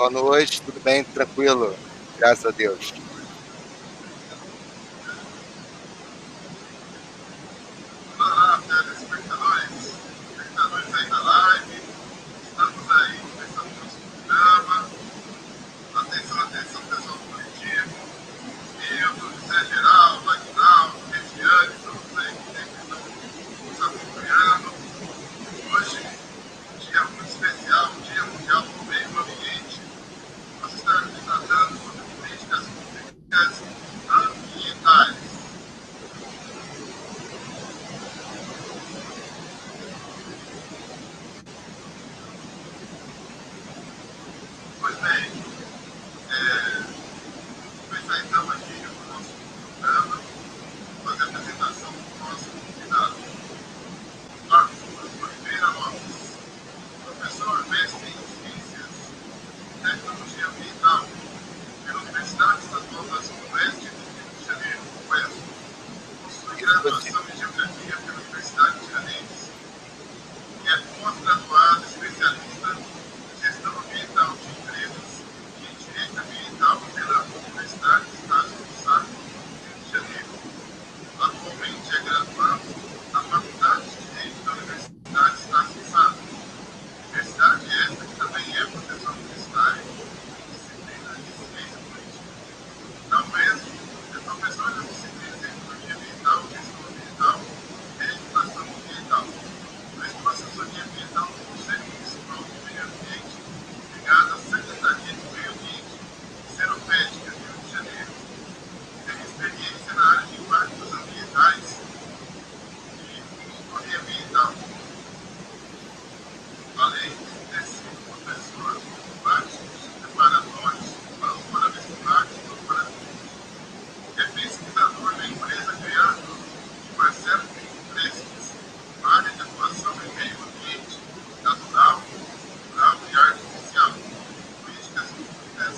Boa noite, tudo bem? Tranquilo, graças a Deus. Olá, telespectadores, espectadores aí da live, estamos aí começando o nosso programa. Atenção, atenção, pessoal do coletivo, eu, José Geraldo, Aguinaldo, Cristiane, todos aí que estão nos acompanhando. Hoje, um dia muito especial, um dia mundial do meio ambiente. Nós estaremos tratando sobre políticas públicas ambientais. Pois bem, vamos começar então aqui o nosso programa, fazer a apresentação do nosso convidado, Arthur Oliveira Lopes, professor mestre em Ciências e Tecnologia Ambiental pela Universidade Estadual da Zona Oeste do Rio de Janeiro, UESP. Possui graduação em Geografia pela Universidade de Tiradentes e é pós-graduado especialista em Gestão Ambiental de Empresas e em Direito Ambiental pela Universidade Estácio do Sá, Rio de Janeiro. Atualmente é graduado na Faculdade de Direito da Universidade Estácio do Sá. Universidade esta que também é professor universitário em disciplina de Ciência Política. Na UESP, é professor das disciplinas de Economia Ambiental, Gestão Ambiental e Legislação Ambiental. Prestou assessoria ambiental do Conselho Municipal do Meio Ambiente, ligado à Secretaria do Meio Ambiente, Seropédica, Rio de Janeiro. Tem experiência na área de impactos ambientais e consultoria ambiental. Além de ter sido professor de vários cursos preparatórios para vestibulares e doutorandos. É pesquisador da empresa Criado de Marcelo Pinto Prestes, área de atuação em meio ambiente, natural, rural e artificial, políticas públicas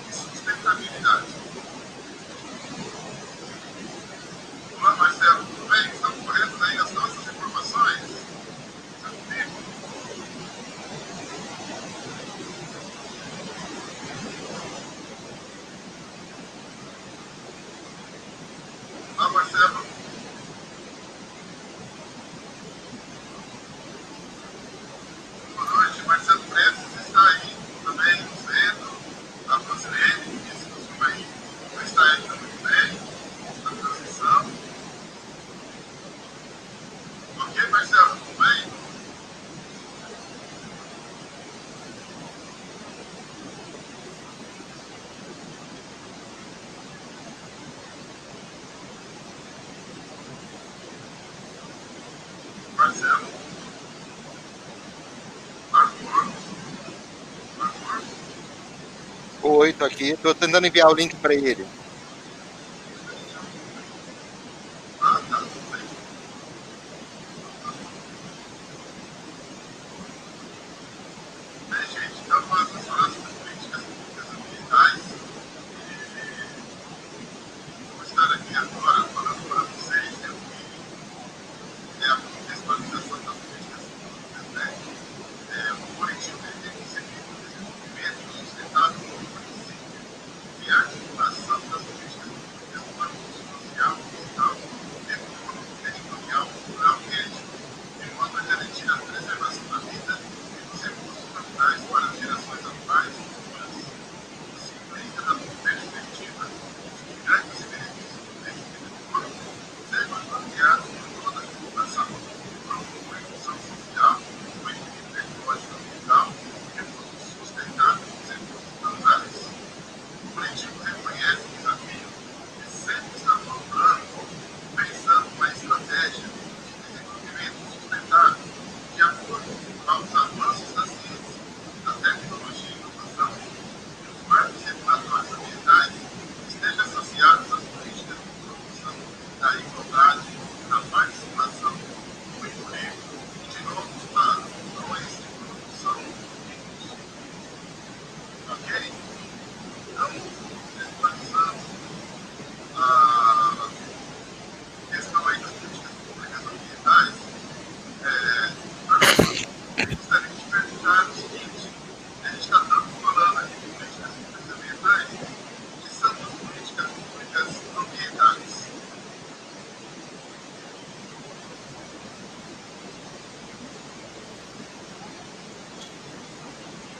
e sustentabilidade. Olá, Marcelo, tudo bem? Estão correndo aí as nossas informações? Está comigo? Olá, Marcelo. Boa noite, Marcelo Prestes está aí também nos vendo. A Rosilene, que disse que o filme aí não está indo muito bem na transmissão. Ok, Marcelo, tudo bem? Marcelo, Arthur, Arthur. Oi, tô aqui, tô tentando enviar o link para ele. Ah, tá, tudo bem. Bem, gente, então vamos falar sobre políticas públicas ambientais. E vou estar aqui agora falando para vocês que é a contextualização das políticas públicas, né? O coletivo tem concebido o desenvolvimento sustentável como princípio de articulação das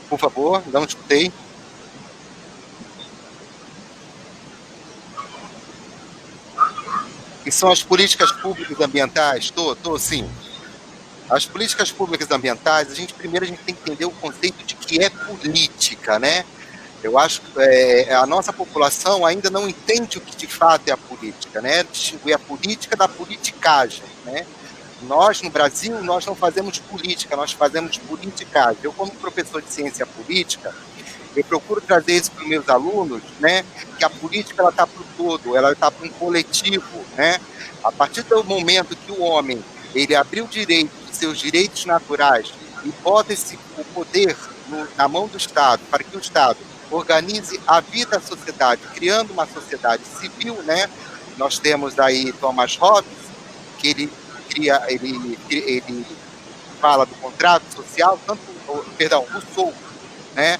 Por favor, não escutei. E são as políticas públicas ambientais? Tô sim. As políticas públicas ambientais, primeiro a gente tem que entender o conceito de que é política, né? Eu acho que a nossa população ainda não entende o que de fato é a política, né? Distinguir a política da politicagem, né? Nós, no Brasil, nós não fazemos política, nós fazemos politicagem. Eu, como professor de ciência política, eu procuro trazer isso para os meus alunos, né? Que a política ela está para o todo, ela está para um coletivo, né? A partir do momento que o homem ele abriu direito, seus direitos naturais e bota o poder na mão do Estado, para que o Estado organize a vida da sociedade, criando uma sociedade civil, né? Nós temos aí Thomas Hobbes, que ele fala do contrato social, Rousseau, né?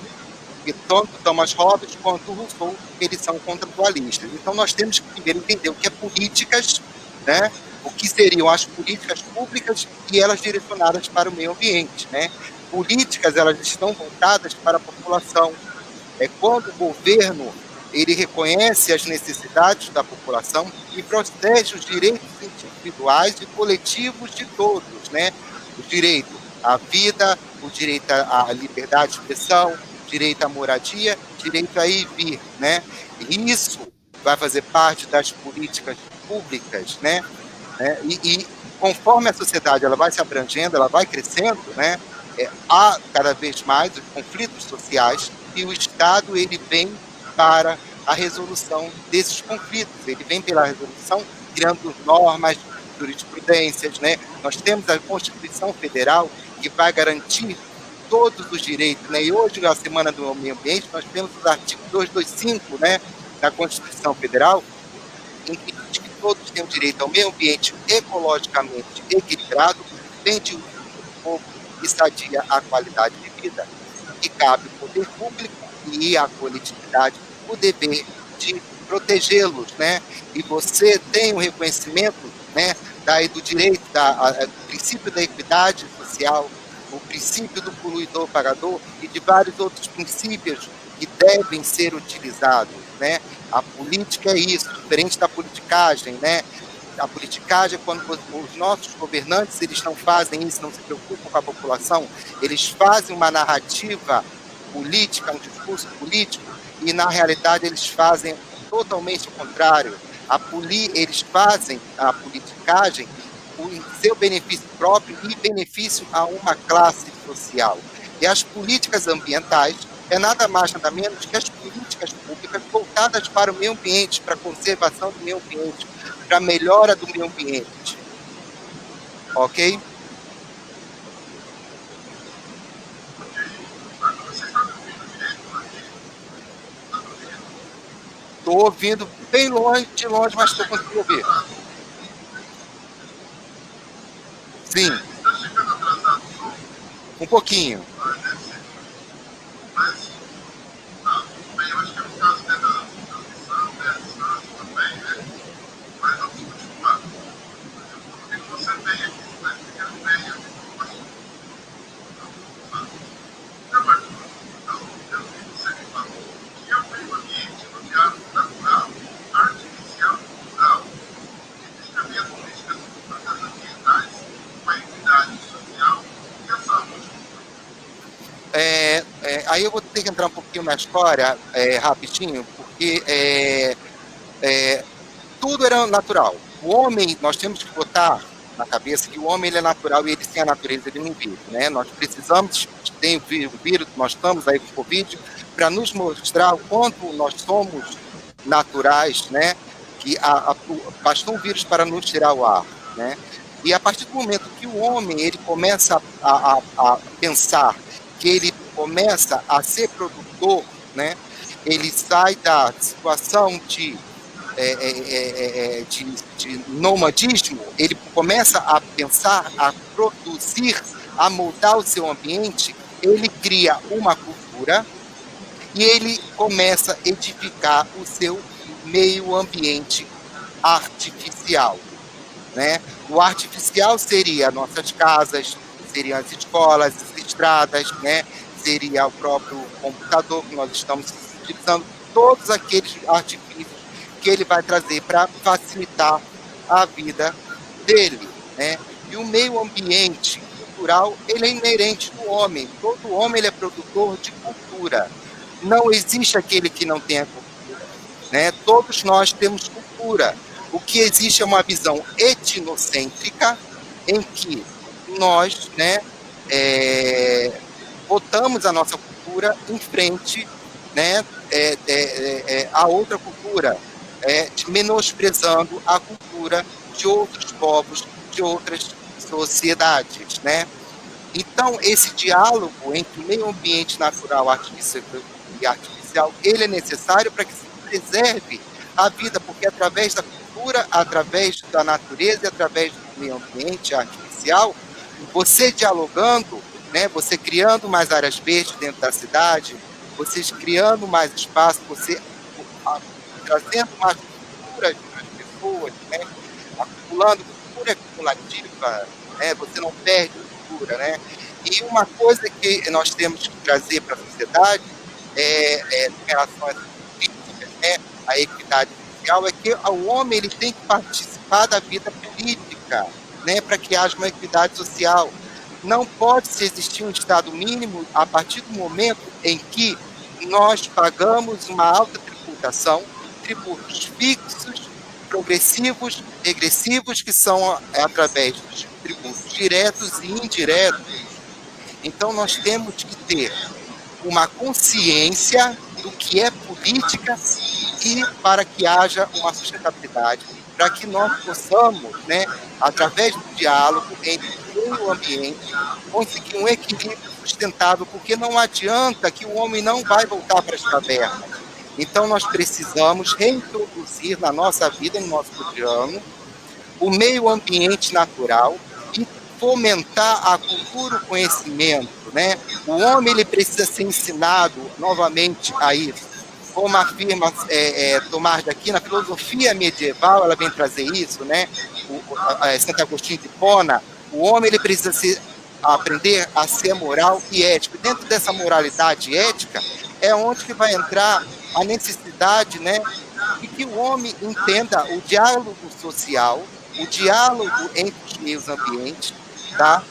E tanto Thomas Hobbes quanto Rousseau, eles são contratualistas. Então, nós temos que primeiro entender o que é políticas, né? O que seriam as políticas públicas e elas direcionadas para o meio ambiente, né? Políticas, elas estão voltadas para a população. É quando o governo ele reconhece as necessidades da população e protege os direitos individuais e coletivos de todos, né? O direito à vida, o direito à liberdade de expressão, direito à moradia, direito a ir e vir, né? E isso vai fazer parte das políticas públicas, né? E conforme a sociedade ela vai se abrangendo, ela vai crescendo, né? Há cada vez mais os conflitos sociais e o Estado ele vem para a resolução desses conflitos, ele vem pela resolução criando normas, jurisprudências, né? Nós temos a Constituição Federal que vai garantir todos os direitos, né? E hoje, na Semana do Meio Ambiente, nós temos os artigos 225, né, da Constituição Federal, em que diz que todos têm o direito ao meio ambiente ecologicamente equilibrado, frente ao povo e sadia a qualidade de vida. E cabe ao poder público e à coletividade o dever de protegê-los, né? E você tem o reconhecimento, né, do direito, do princípio da equidade social, o princípio do poluidor-pagador e de vários outros princípios que devem ser utilizados, né? A política é isso, diferente da politicagem, né? A politicagem é quando os nossos governantes eles não fazem isso, não se preocupam com a população, eles fazem uma narrativa política, um discurso político, e na realidade eles fazem totalmente o contrário. Eles fazem a politicagem em seu benefício próprio e benefício a uma classe social. E as políticas ambientais é nada mais, nada menos que as políticas públicas voltadas para o meio ambiente, para a conservação do meio ambiente, para a melhora do meio ambiente. Ok? Estou ouvindo bem longe, de longe, mas estou conseguindo ouvir. Sim. Um pouquinho. Aí eu vou ter que entrar um pouquinho na história, rapidinho, porque tudo era natural. O homem, nós temos que botar na cabeça que o homem ele é natural e ele sem a natureza ele não vive, né? Nós precisamos, tem o vírus, nós estamos aí com o Covid, para nos mostrar o quanto nós somos naturais, né? Que bastou um vírus para nos tirar o ar, né? E a partir do momento que o homem ele começa a pensar que ele começa a ser produtor, né? Ele sai da situação de nomadismo, ele começa a pensar, a produzir, a moldar o seu ambiente, ele cria uma cultura e ele começa a edificar o seu meio ambiente artificial, né? O artificial seria nossas casas, seriam as escolas, as estradas, né? seria o próprio computador que nós estamos utilizando, todos aqueles artifícios que ele vai trazer para facilitar a vida dele, né? E o meio ambiente cultural, ele é inerente do homem. Todo homem ele é produtor de cultura. Não existe aquele que não tenha cultura, né? Todos nós temos cultura. O que existe é uma visão etnocêntrica em que nós, né, botamos a nossa cultura em frente, né, a outra cultura, menosprezando a cultura de outros povos, de outras sociedades, né? Então, esse diálogo entre o meio ambiente natural e artificial, ele é necessário para que se preserve a vida, porque através da cultura, através da natureza e através do meio ambiente artificial, você dialogando, né, você criando mais áreas verdes dentro da cidade, vocês criando mais espaço, você trazendo mais cultura para as pessoas, né, acumulando cultura acumulativa, né, você não perde cultura, né? E uma coisa que nós temos que trazer para a sociedade em relação às políticas, né, a equidade social, é que o homem ele tem que participar da vida política, né, para que haja uma equidade social. Não pode se existir um Estado mínimo a partir do momento em que nós pagamos uma alta tributação, tributos fixos, progressivos, regressivos, que são através dos tributos diretos e indiretos. Então, nós temos que ter uma consciência do que é política e para que haja uma sustentabilidade, para que nós possamos, né, através do diálogo entre o meio ambiente, conseguir um equilíbrio sustentável, porque não adianta que o homem não vai voltar para as cavernas. Então, nós precisamos reintroduzir na nossa vida, no nosso cotidiano, o meio ambiente natural e fomentar a cultura, o conhecimento, né? O homem ele precisa ser ensinado novamente a isso. Como afirma Tomás de Aquino, a filosofia medieval, ela vem trazer isso, né? Santo Agostinho de Hipona, o homem ele precisa aprender a ser moral e ético. E dentro dessa moralidade ética é onde que vai entrar a necessidade, né, de que o homem entenda o diálogo social, o diálogo entre os meios ambientes, tá?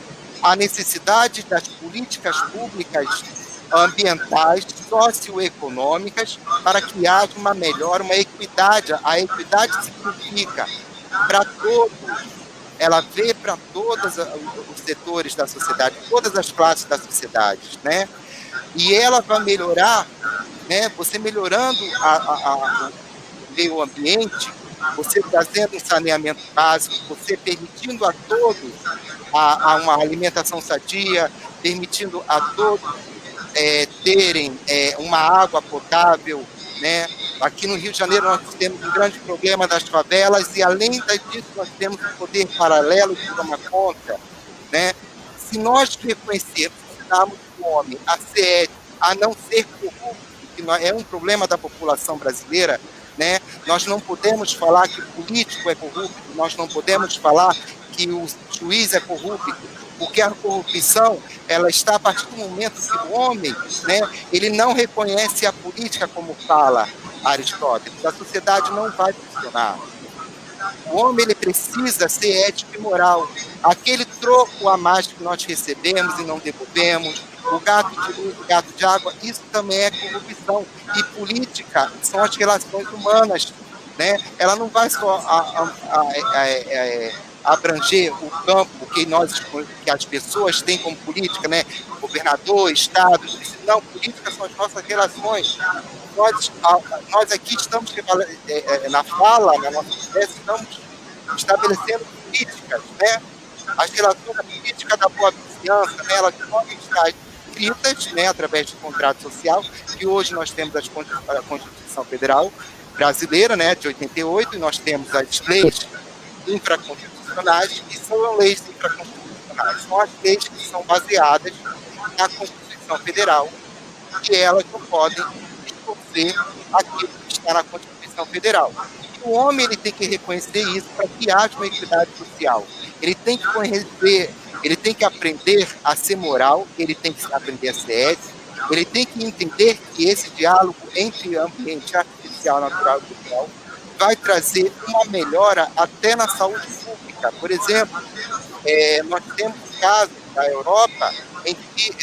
A necessidade das políticas públicas ambientais, socioeconômicas, para que haja uma melhor, uma equidade. A equidade significa para todos, ela vê para todos os setores da sociedade, todas as classes da sociedade, né? E ela vai melhorar, né? Você melhorando o meio ambiente, você trazendo um saneamento básico, você permitindo a todos uma alimentação sadia, permitindo a todos terem uma água potável, né? Aqui no Rio de Janeiro nós temos um grande problema das favelas e além disso nós temos um poder paralelo que toma conta, né? Se nós reconhecermos, ensinarmos o homem a ser ético, a não ser corrupto, que é um problema da população brasileira, né? Nós não podemos falar que o político é corrupto, nós não podemos falar que o juiz é corrupto, porque a corrupção ela está a partir do momento que o homem, né, ele não reconhece a política como fala Aristóteles. A sociedade não vai funcionar. O homem ele precisa ser ético e moral. Aquele troco a mais que nós recebemos e não devolvemos, o gato de luz, o gato de água, isso também é corrupção. E política são as relações humanas, né? Ela não vai só abranger o campo que as pessoas têm como política, né? Governador, Estado, não, política são as nossas relações. Nós aqui estamos, na fala, na nossa espécie, estamos estabelecendo políticas, né? As relações da política da boa vizinhança, né? Elas podem estar escritas, né? Através do contrato social, que hoje nós temos a Constituição Federal brasileira, né? De 88, e nós temos as leis infraconstitucionais, que são leis infraconstitucionais. São as leis que são baseadas na Constituição Federal, e elas não podem distorcer aquilo que está na Constituição Federal. E o homem ele tem que reconhecer isso para que haja uma equidade social. Ele tem que conhecer, ele tem que aprender a ser moral, ele tem que aprender a ser ético, ele tem que entender que esse diálogo entre ambiente artificial, natural e cultural vai trazer uma melhora até na saúde pública. Por exemplo, nós temos casos na Europa em que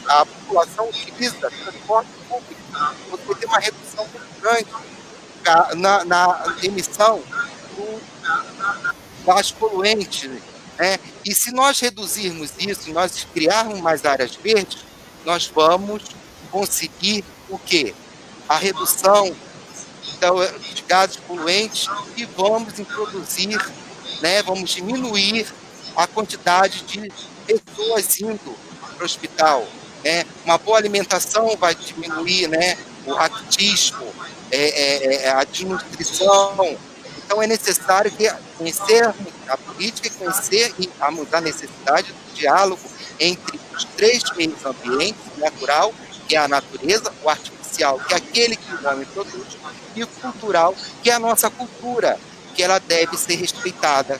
a população utiliza transporte público, você tem uma redução muito grande na emissão das poluentes, né? E se nós reduzirmos isso, nós criarmos mais áreas verdes, nós vamos conseguir o quê? A redução de gases poluentes e vamos introduzir, né, vamos diminuir a quantidade de pessoas indo para o hospital. Né? Uma boa alimentação vai diminuir, né, o raquitismo, a desnutrição. Então, é necessário conhecermos a política e conhecermos a necessidade do diálogo entre os três meios ambientes, o natural, que é a natureza, o artificial, que é aquele que o homem produz, e o cultural, que é a nossa cultura, que ela deve ser respeitada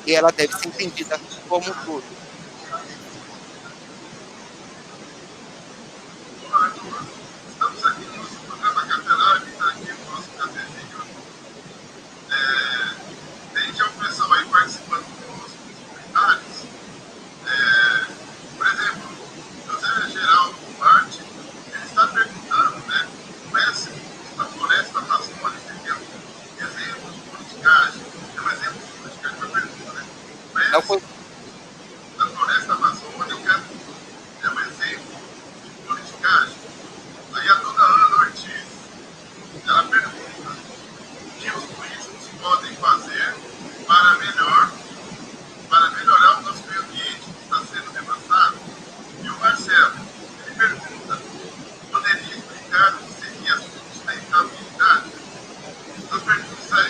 e ela deve ser entendida como um todo. Estamos aqui no nosso programa Café Live, está aqui no nosso cafezinho. Tem já o pessoal aí participando conosco nos comentários. Por exemplo, José Geraldo Duarte, ele está perguntando, né, conhece a floresta amazônica, que é um exemplo de politicagem, é um exemplo de politicagem, uma pergunta, né? Conhece a floresta amazônica, é um exemplo de politicagem? Aí a dona Ana Ortiz, ela pergunta o que os políticos podem fazer para melhorar o nosso meio ambiente que está sendo devastado. E o Marcelo, ele pergunta, poderia explicar o que seria a sustentabilidade? As perguntas aí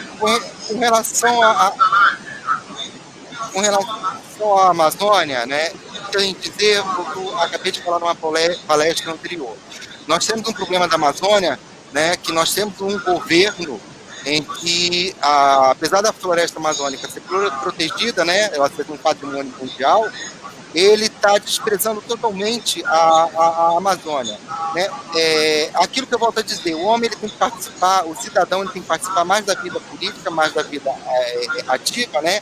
com relação à Amazônia, né, a gente dizer o que eu acabei de falar numa palestra anterior. Nós temos um problema da Amazônia, né, que nós temos um governo em que, apesar da floresta amazônica ser protegida, né, ela ser um patrimônio mundial, ele está desprezando totalmente a Amazônia. Né? Aquilo que eu volto a dizer, o homem ele tem que participar, o cidadão ele tem que participar mais da vida política, mais da vida ativa, né?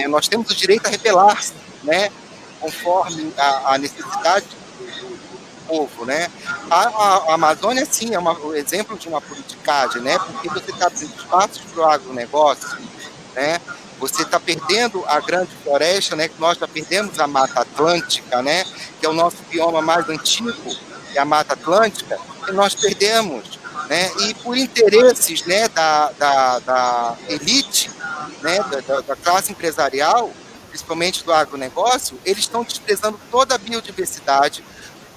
Nós temos o direito a rebelar-se, né? Conforme a necessidade do povo, né? A Amazônia, sim, é um exemplo de uma politicagem, né? Porque você está abrindo espaços para o agronegócio, né? Você está perdendo a grande floresta, né? Nós já perdemos a Mata Atlântica, né? Que é o nosso bioma mais antigo, que é a Mata Atlântica, e nós perdemos, né? E por interesses, né, da elite, né, da classe empresarial, principalmente do agronegócio, eles estão desprezando toda a biodiversidade,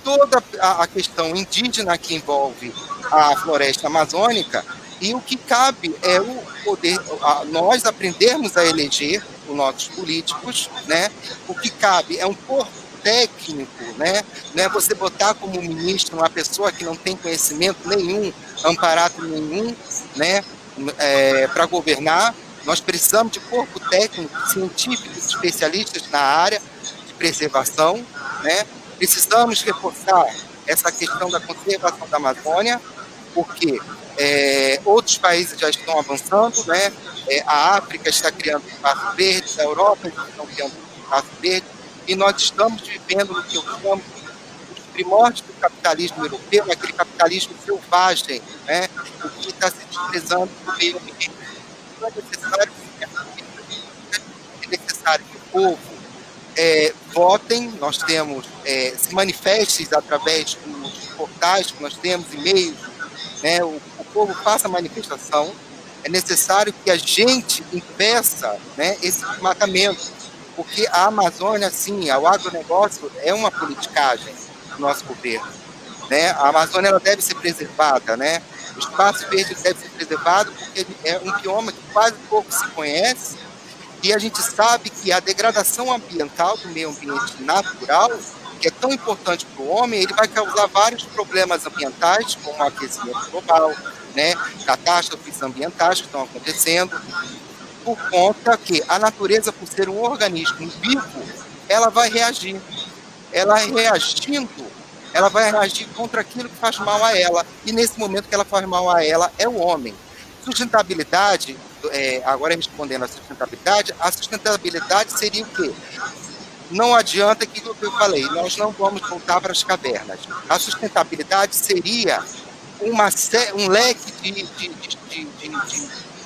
toda a questão indígena que envolve a floresta amazônica. E o que cabe é o poder, nós aprendermos a eleger os nossos políticos, né? O que cabe é um corpo técnico, né? Não é você botar como ministro uma pessoa que não tem conhecimento nenhum, amparato nenhum, né? Para governar. Nós precisamos de corpo técnico, científicos, especialistas na área de preservação, né? Precisamos reforçar essa questão da conservação da Amazônia, porque outros países já estão avançando, né? A África está criando espaço verde, a Europa está criando espaço verde, e nós estamos vivendo no que eu chamo os primórdios do capitalismo europeu, aquele capitalismo selvagem, né? O que está se desprezando do meio ambiente. Então é necessário que o povo votem, nós temos, se manifestem através dos portais que nós temos, e-mails, né, o povo faça manifestação. É necessário que a gente impeça, né, esse desmatamento, porque a Amazônia, sim, o agronegócio é uma politicagem do nosso governo. Né? A Amazônia ela deve ser preservada, né? O espaço verde deve ser preservado porque é um bioma que quase pouco se conhece, e a gente sabe que a degradação ambiental do meio ambiente natural, que é tão importante para o homem, ele vai causar vários problemas ambientais, como o aquecimento global, né? Catástrofes ambientais que estão acontecendo, por conta que a natureza, por ser um organismo vivo, ela vai reagir. Ela reagindo, ela vai agir contra aquilo que faz mal a ela. E nesse momento que ela faz mal a ela é o homem. Sustentabilidade, agora respondendo a sustentabilidade seria o quê? Não adianta aquilo que eu falei, nós não vamos voltar para as cavernas. A sustentabilidade seria um leque de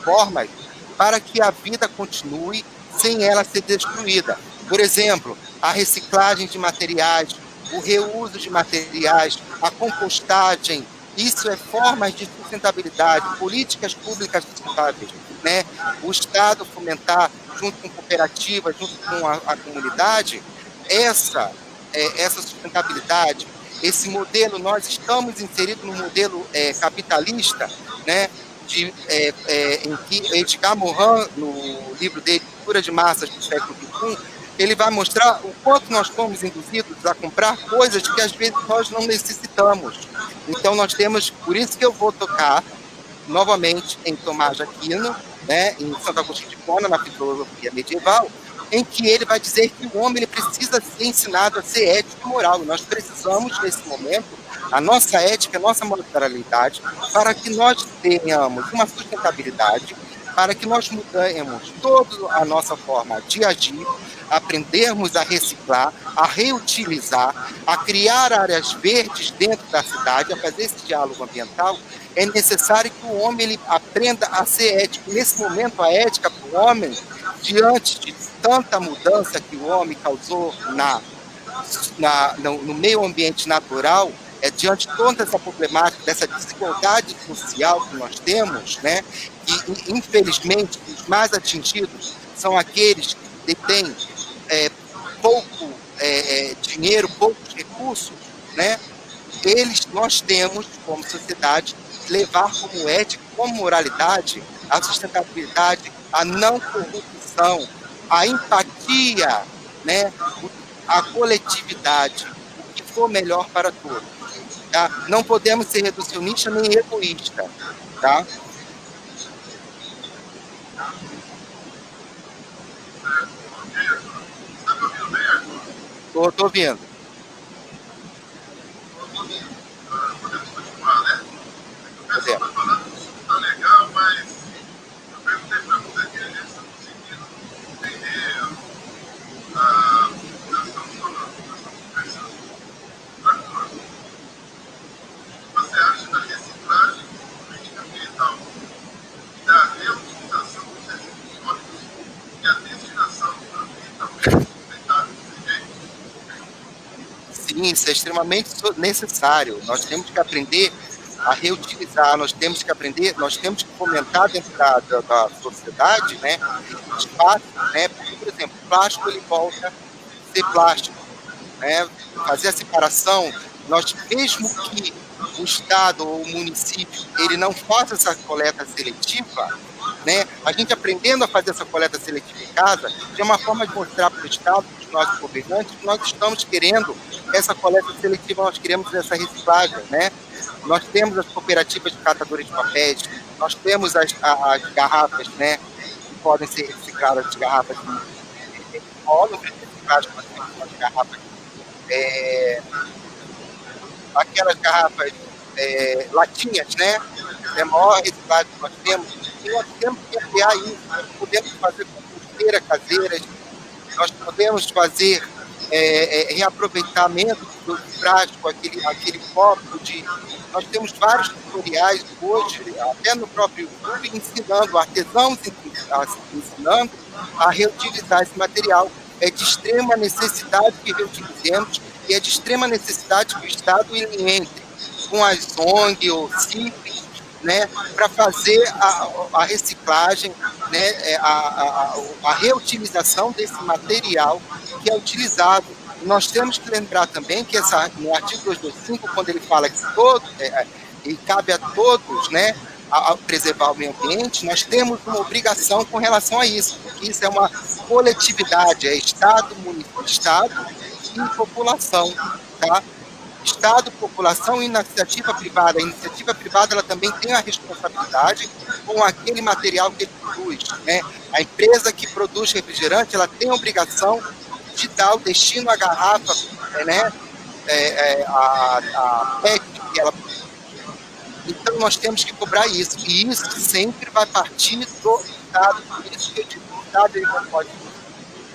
formas para que a vida continue sem ela ser destruída. Por exemplo, a reciclagem de materiais, o reuso de materiais, a compostagem, isso é formas de sustentabilidade, políticas públicas sustentáveis, né? O Estado fomentar, junto com cooperativas, junto com a comunidade, essa sustentabilidade, esse modelo, nós estamos inseridos no modelo capitalista, né? Em que Edgar Morin, no livro dele, Cultura de Massas do século XXI, ele vai mostrar o quanto nós fomos induzidos a comprar coisas que às vezes nós não necessitamos. Então nós temos, por isso que eu vou tocar novamente em Tomás de Aquino, né, em Santo Agostinho de Hipona, na filosofia medieval, em que ele vai dizer que o homem ele precisa ser ensinado a ser ético e moral. Nós precisamos, nesse momento, a nossa ética, a nossa moralidade, para que nós tenhamos uma sustentabilidade, para que nós mudemos toda a nossa forma de agir, aprendermos a reciclar, a reutilizar, a criar áreas verdes dentro da cidade, a fazer esse diálogo ambiental. É necessário que o homem ele aprenda a ser ético. Nesse momento, a ética para o homem, diante de tanta mudança que o homem causou no meio ambiente natural, diante de toda essa problemática, dessa desigualdade social que nós temos, né, e infelizmente os mais atingidos são aqueles que têm pouco dinheiro, poucos recursos, né, nós temos, como sociedade, levar como ética, como moralidade, a sustentabilidade, a não corrupção, a empatia, né, a coletividade, o que for melhor para todos. Tá? Não podemos ser reducionistas nem egoístas. Tá? Estou ouvindo. Podemos continuar, né? O pessoal está falando que o som está legal, mas eu perguntei para você que eles estão conseguindo entender a comunicação conversando. Você acha da reciclagem como política ambiental e da reutilização dos resíduos sólidos e a destinação ambientalmente sustentável desse jeito? Sim, isso é extremamente necessário. Nós temos que aprender a reutilizar, nós temos que fomentar dentro da sociedade, né, espaço, né, porque, por exemplo, o plástico ele volta a ser plástico, né, fazer a separação, mesmo que o Estado ou o município ele não faça essa coleta seletiva, né, a gente aprendendo a fazer essa coleta seletiva em casa, é uma forma de mostrar para o Estado, para os nossos governantes, que nós estamos querendo essa coleta seletiva, nós queremos essa reciclagem, né? Nós temos as cooperativas de catadores de papéis, nós temos as garrafas, né, que podem ser recicladas, as garrafas de óleo, recicladas, as garrafas, aquelas garrafas latinhas, né, é a maior reciclagem que nós temos, e nós temos que ampliar isso, nós podemos fazer composteiras caseiras, nós podemos fazer reaproveitamento do plástico, aquele copo Nós temos vários tutoriais hoje, até no próprio YouTube, ensinando, artesãos ensinando a reutilizar esse material. É de extrema necessidade que reutilizemos e é de extrema necessidade que o Estado ele entre com as ONG ou CIFs, né, para fazer a reciclagem, né, a reutilização desse material que é utilizado. Nós temos que lembrar também que no artigo 225, quando ele fala que e cabe a todos, né, a preservar o meio ambiente, nós temos uma obrigação com relação a isso, porque isso é uma coletividade, é Estado, município, Estado e população, tá? Estado, população e iniciativa privada. A iniciativa privada ela também tem a responsabilidade com aquele material que ele produz, né? A empresa que produz refrigerante ela tem a obrigação de dar o destino à garrafa, né, a PET que ela produz. Então, nós temos que cobrar isso, e isso sempre vai partir do Estado, por isso que eu digo, o Estado ele não pode.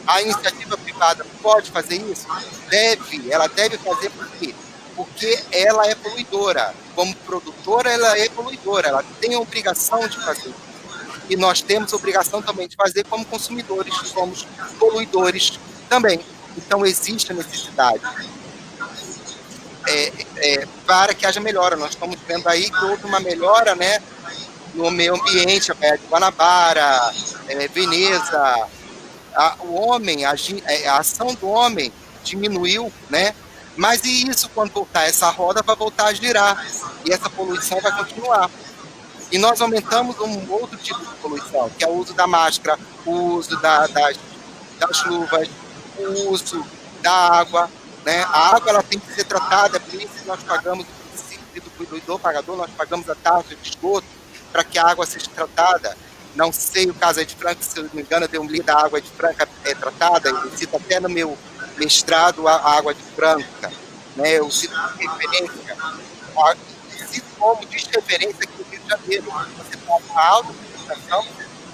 A iniciativa privada pode fazer isso? Ela deve fazer por quê? Porque ela é poluidora. Como produtora, ela é poluidora, ela tem a obrigação de fazer isso. E nós temos a obrigação também de fazer como consumidores, que somos poluidores também. Então, existe a necessidade para que haja melhora. Nós estamos vendo aí que houve uma melhora, né, no meio ambiente, a Baía de Guanabara, Veneza. O homem, a ação do homem diminuiu, né? Mas e isso, quando voltar, essa roda vai voltar a girar e essa poluição vai continuar. E nós aumentamos um outro tipo de poluição, que é o uso da máscara, o uso das luvas, o uso da água, né? A água ela tem que ser tratada, por isso que nós pagamos o princípio do poluidor pagador, nós pagamos a taxa de esgoto para que a água seja tratada. Não sei o caso é de Franca, se eu não me engano, eu dei um livro da água de Franca tratada, eu cito até no meu mestrado a água de Franca, né? Eu cito referência, cito como desreferência aqui no Rio de Janeiro. Você paga uma alta tributação,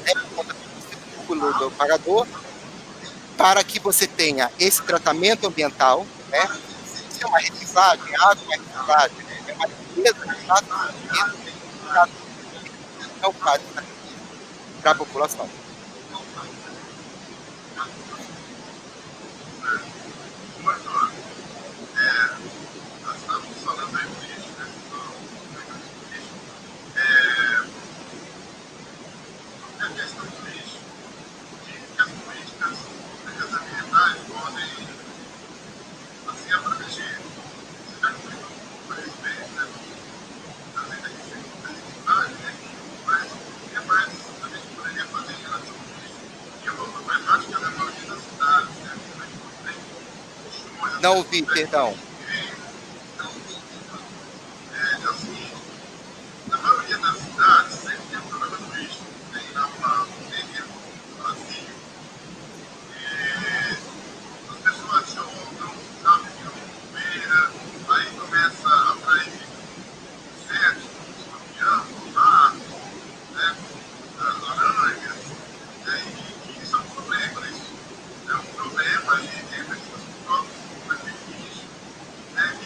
né, por conta do pagador, para que você tenha esse tratamento ambiental, né? Isso é uma reciclagem, a água é reciclagem, né? É uma limpeza de fato, não faz para a população. Nós estamos falando aí do lixo, né? A questão do lixo, que as políticas ambientais podem, assim, abranger. Você já comentou um pouco a respeito, né? Além da reciclagem, né? Mas o que mais a gente poderia fazer em relação ao lixo? Que eu acho que a maioria das cidades, né? Não ouvi, perdão. Assim, na maioria das cidades sempre tem um problema do lixo. Tem lavado, tem vazio. As pessoas jogam, sabem que não beira, aí começa a atrair insetos, escorpião, rato, né? Aranhas. E isso é um problema, né? É um problema aí, tem pessoas que jogam com esse lixo, né? E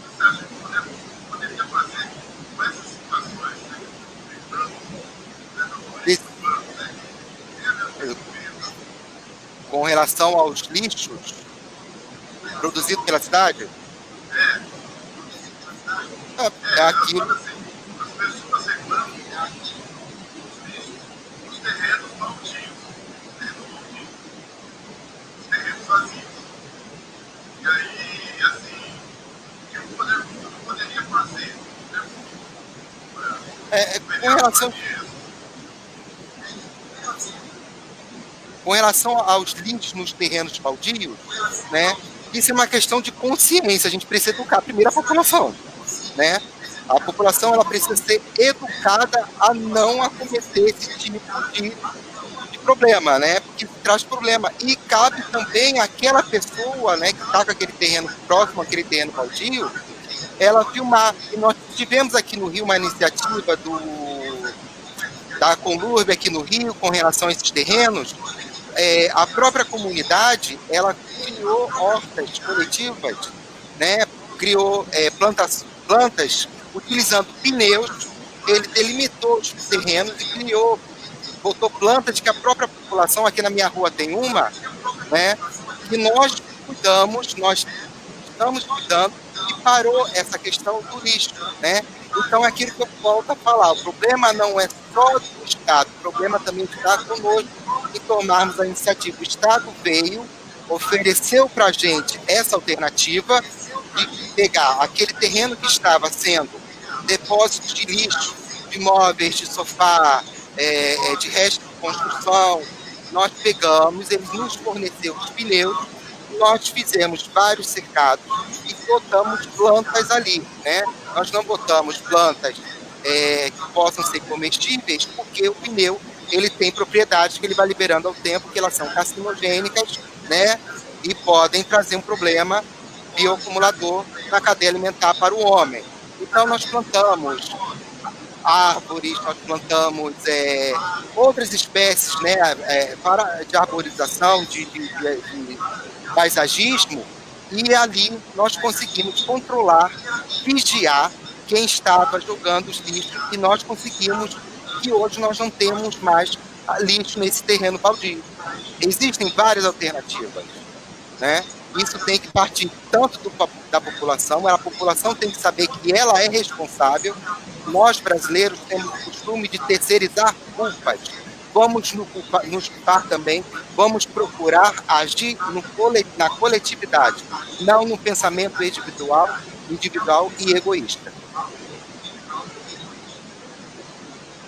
você acha que poderia fazer com essas situações, né? Com relação aos lixos produzidos pela cidade? É aquilo. As pessoas reclamam os terrenos baldios, os terrenos vazios. E aí, assim, o que eu poderia fazer? Com relação aos lixos nos terrenos baldios, né? Isso é uma questão de consciência. A gente precisa educar primeiro a população, né? A população ela precisa ser educada a não acometer esse tipo de problema, né? Porque traz problema. E cabe também àquela pessoa, né, que está com aquele terreno próximo àquele terreno baldio, ela filmar. E nós tivemos aqui no Rio uma iniciativa da Conlurb aqui no Rio com relação a esses terrenos. A própria comunidade ela criou hortas coletivas, né? Criou plantas utilizando pneus. Ele delimitou os terrenos e botou plantas que a própria população, aqui na minha rua tem uma, né? Que nós estamos cuidando e parou essa questão do lixo, né? Então, é aquilo que eu volto a falar, o problema não é só do Estado, o problema também está conosco em tomarmos a iniciativa. O Estado veio, ofereceu para a gente essa alternativa de pegar aquele terreno que estava sendo depósito de lixo, de móveis, de sofá, de resto de construção. Nós pegamos, eles nos forneceram os pneus, nós fizemos vários cercados e botamos plantas ali, né? Nós não botamos plantas que possam ser comestíveis, porque o pneu ele tem propriedades que ele vai liberando ao tempo, que elas são carcinogênicas, né? E podem trazer um problema bioacumulador na cadeia alimentar para o homem. Então, nós plantamos árvores, nós plantamos outras espécies, né, de arborização, de paisagismo, e ali nós conseguimos controlar, vigiar quem estava jogando os lixos, e nós conseguimos que hoje nós não temos mais lixo nesse terreno baldio. Existem várias alternativas, né? Isso tem que partir tanto da população, a população tem que saber que ela é responsável. Nós, brasileiros, temos o costume de terceirizar culpas. Vamos nos culpar também, vamos procurar agir na coletividade, não no pensamento individual e egoísta.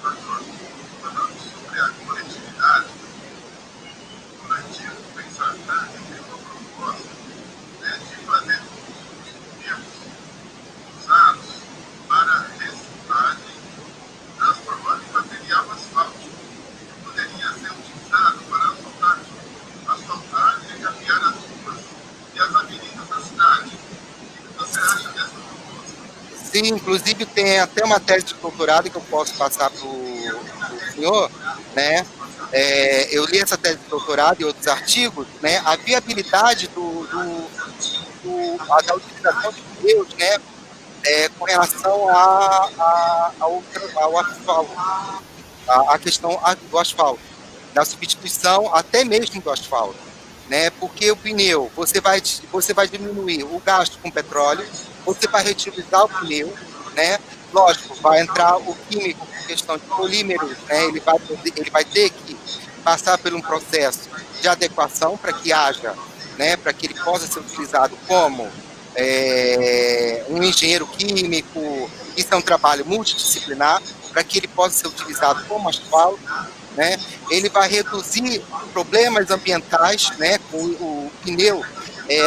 Sobre a coletividade, o coletivo pensamento tem uma proposta de fazer os pneus usados para reciclagem, transformando em material asfáltico, que poderia ser utilizado para asfaltar e recapear as ruas e as avenidas da cidade. O que você acha dessa proposta? Sim, inclusive tem até uma tese de doutorado que eu posso passar para o senhor, né? Eu li essa tese de doutorado e outros artigos, né? A viabilidade da utilização de pneus, né? Com relação ao asfalto, a questão do asfalto, da substituição até mesmo do asfalto, né? Porque o pneu, você vai diminuir o gasto com petróleo, você vai reutilizar o pneu, né? Lógico, vai entrar o químico, questão de polímeros, né? Ele vai ter que passar por um processo de adequação para que haja, né? Para que ele possa ser utilizado como um engenheiro químico. Isso é um trabalho multidisciplinar para que ele possa ser utilizado como asfalto, né? Ele vai reduzir problemas ambientais, né? O pneu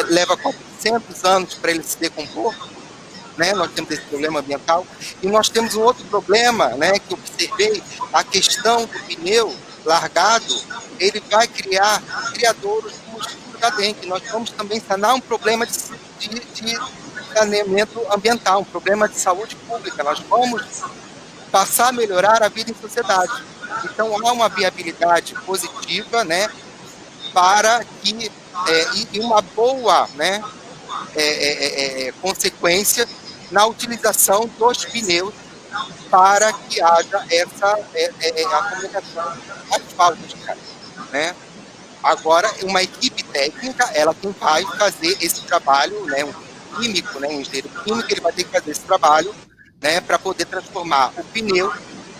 leva 400 anos para ele se decompor, né? Nós temos esse problema ambiental, e nós temos um outro problema, né, que eu observei, a questão do pneu largado, ele vai criar criadouros do mosquito da dengue. Nós vamos também sanar um problema de saneamento ambiental, um problema de saúde pública. Nós vamos passar a melhorar a vida em sociedade. Então, há uma viabilidade positiva, né, para que, e uma boa, né, consequência na utilização dos pneus para que haja a comunicação asfáltica, né? Agora, uma equipe técnica, ela quem vai fazer esse trabalho, né? Um químico, né? Um engenheiro químico, ele vai ter que fazer esse trabalho, né? Para poder transformar o pneu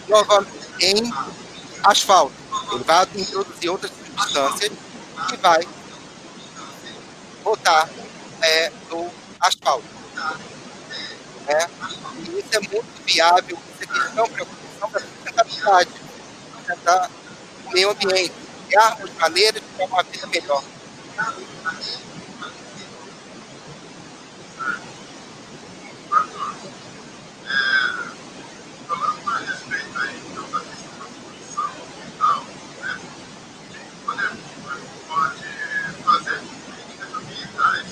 novamente em asfalto. Ele vai introduzir outras substâncias que vai botar no asfalto, né? E isso é muito viável, isso é questão de preocupação da sustentabilidade, sustentar o meio ambiente, criarmos maneiras de ter uma vida melhor. Falando a respeito aí, então, da questão da poluição ambiental, né? O que pode fazer políticas ambientais,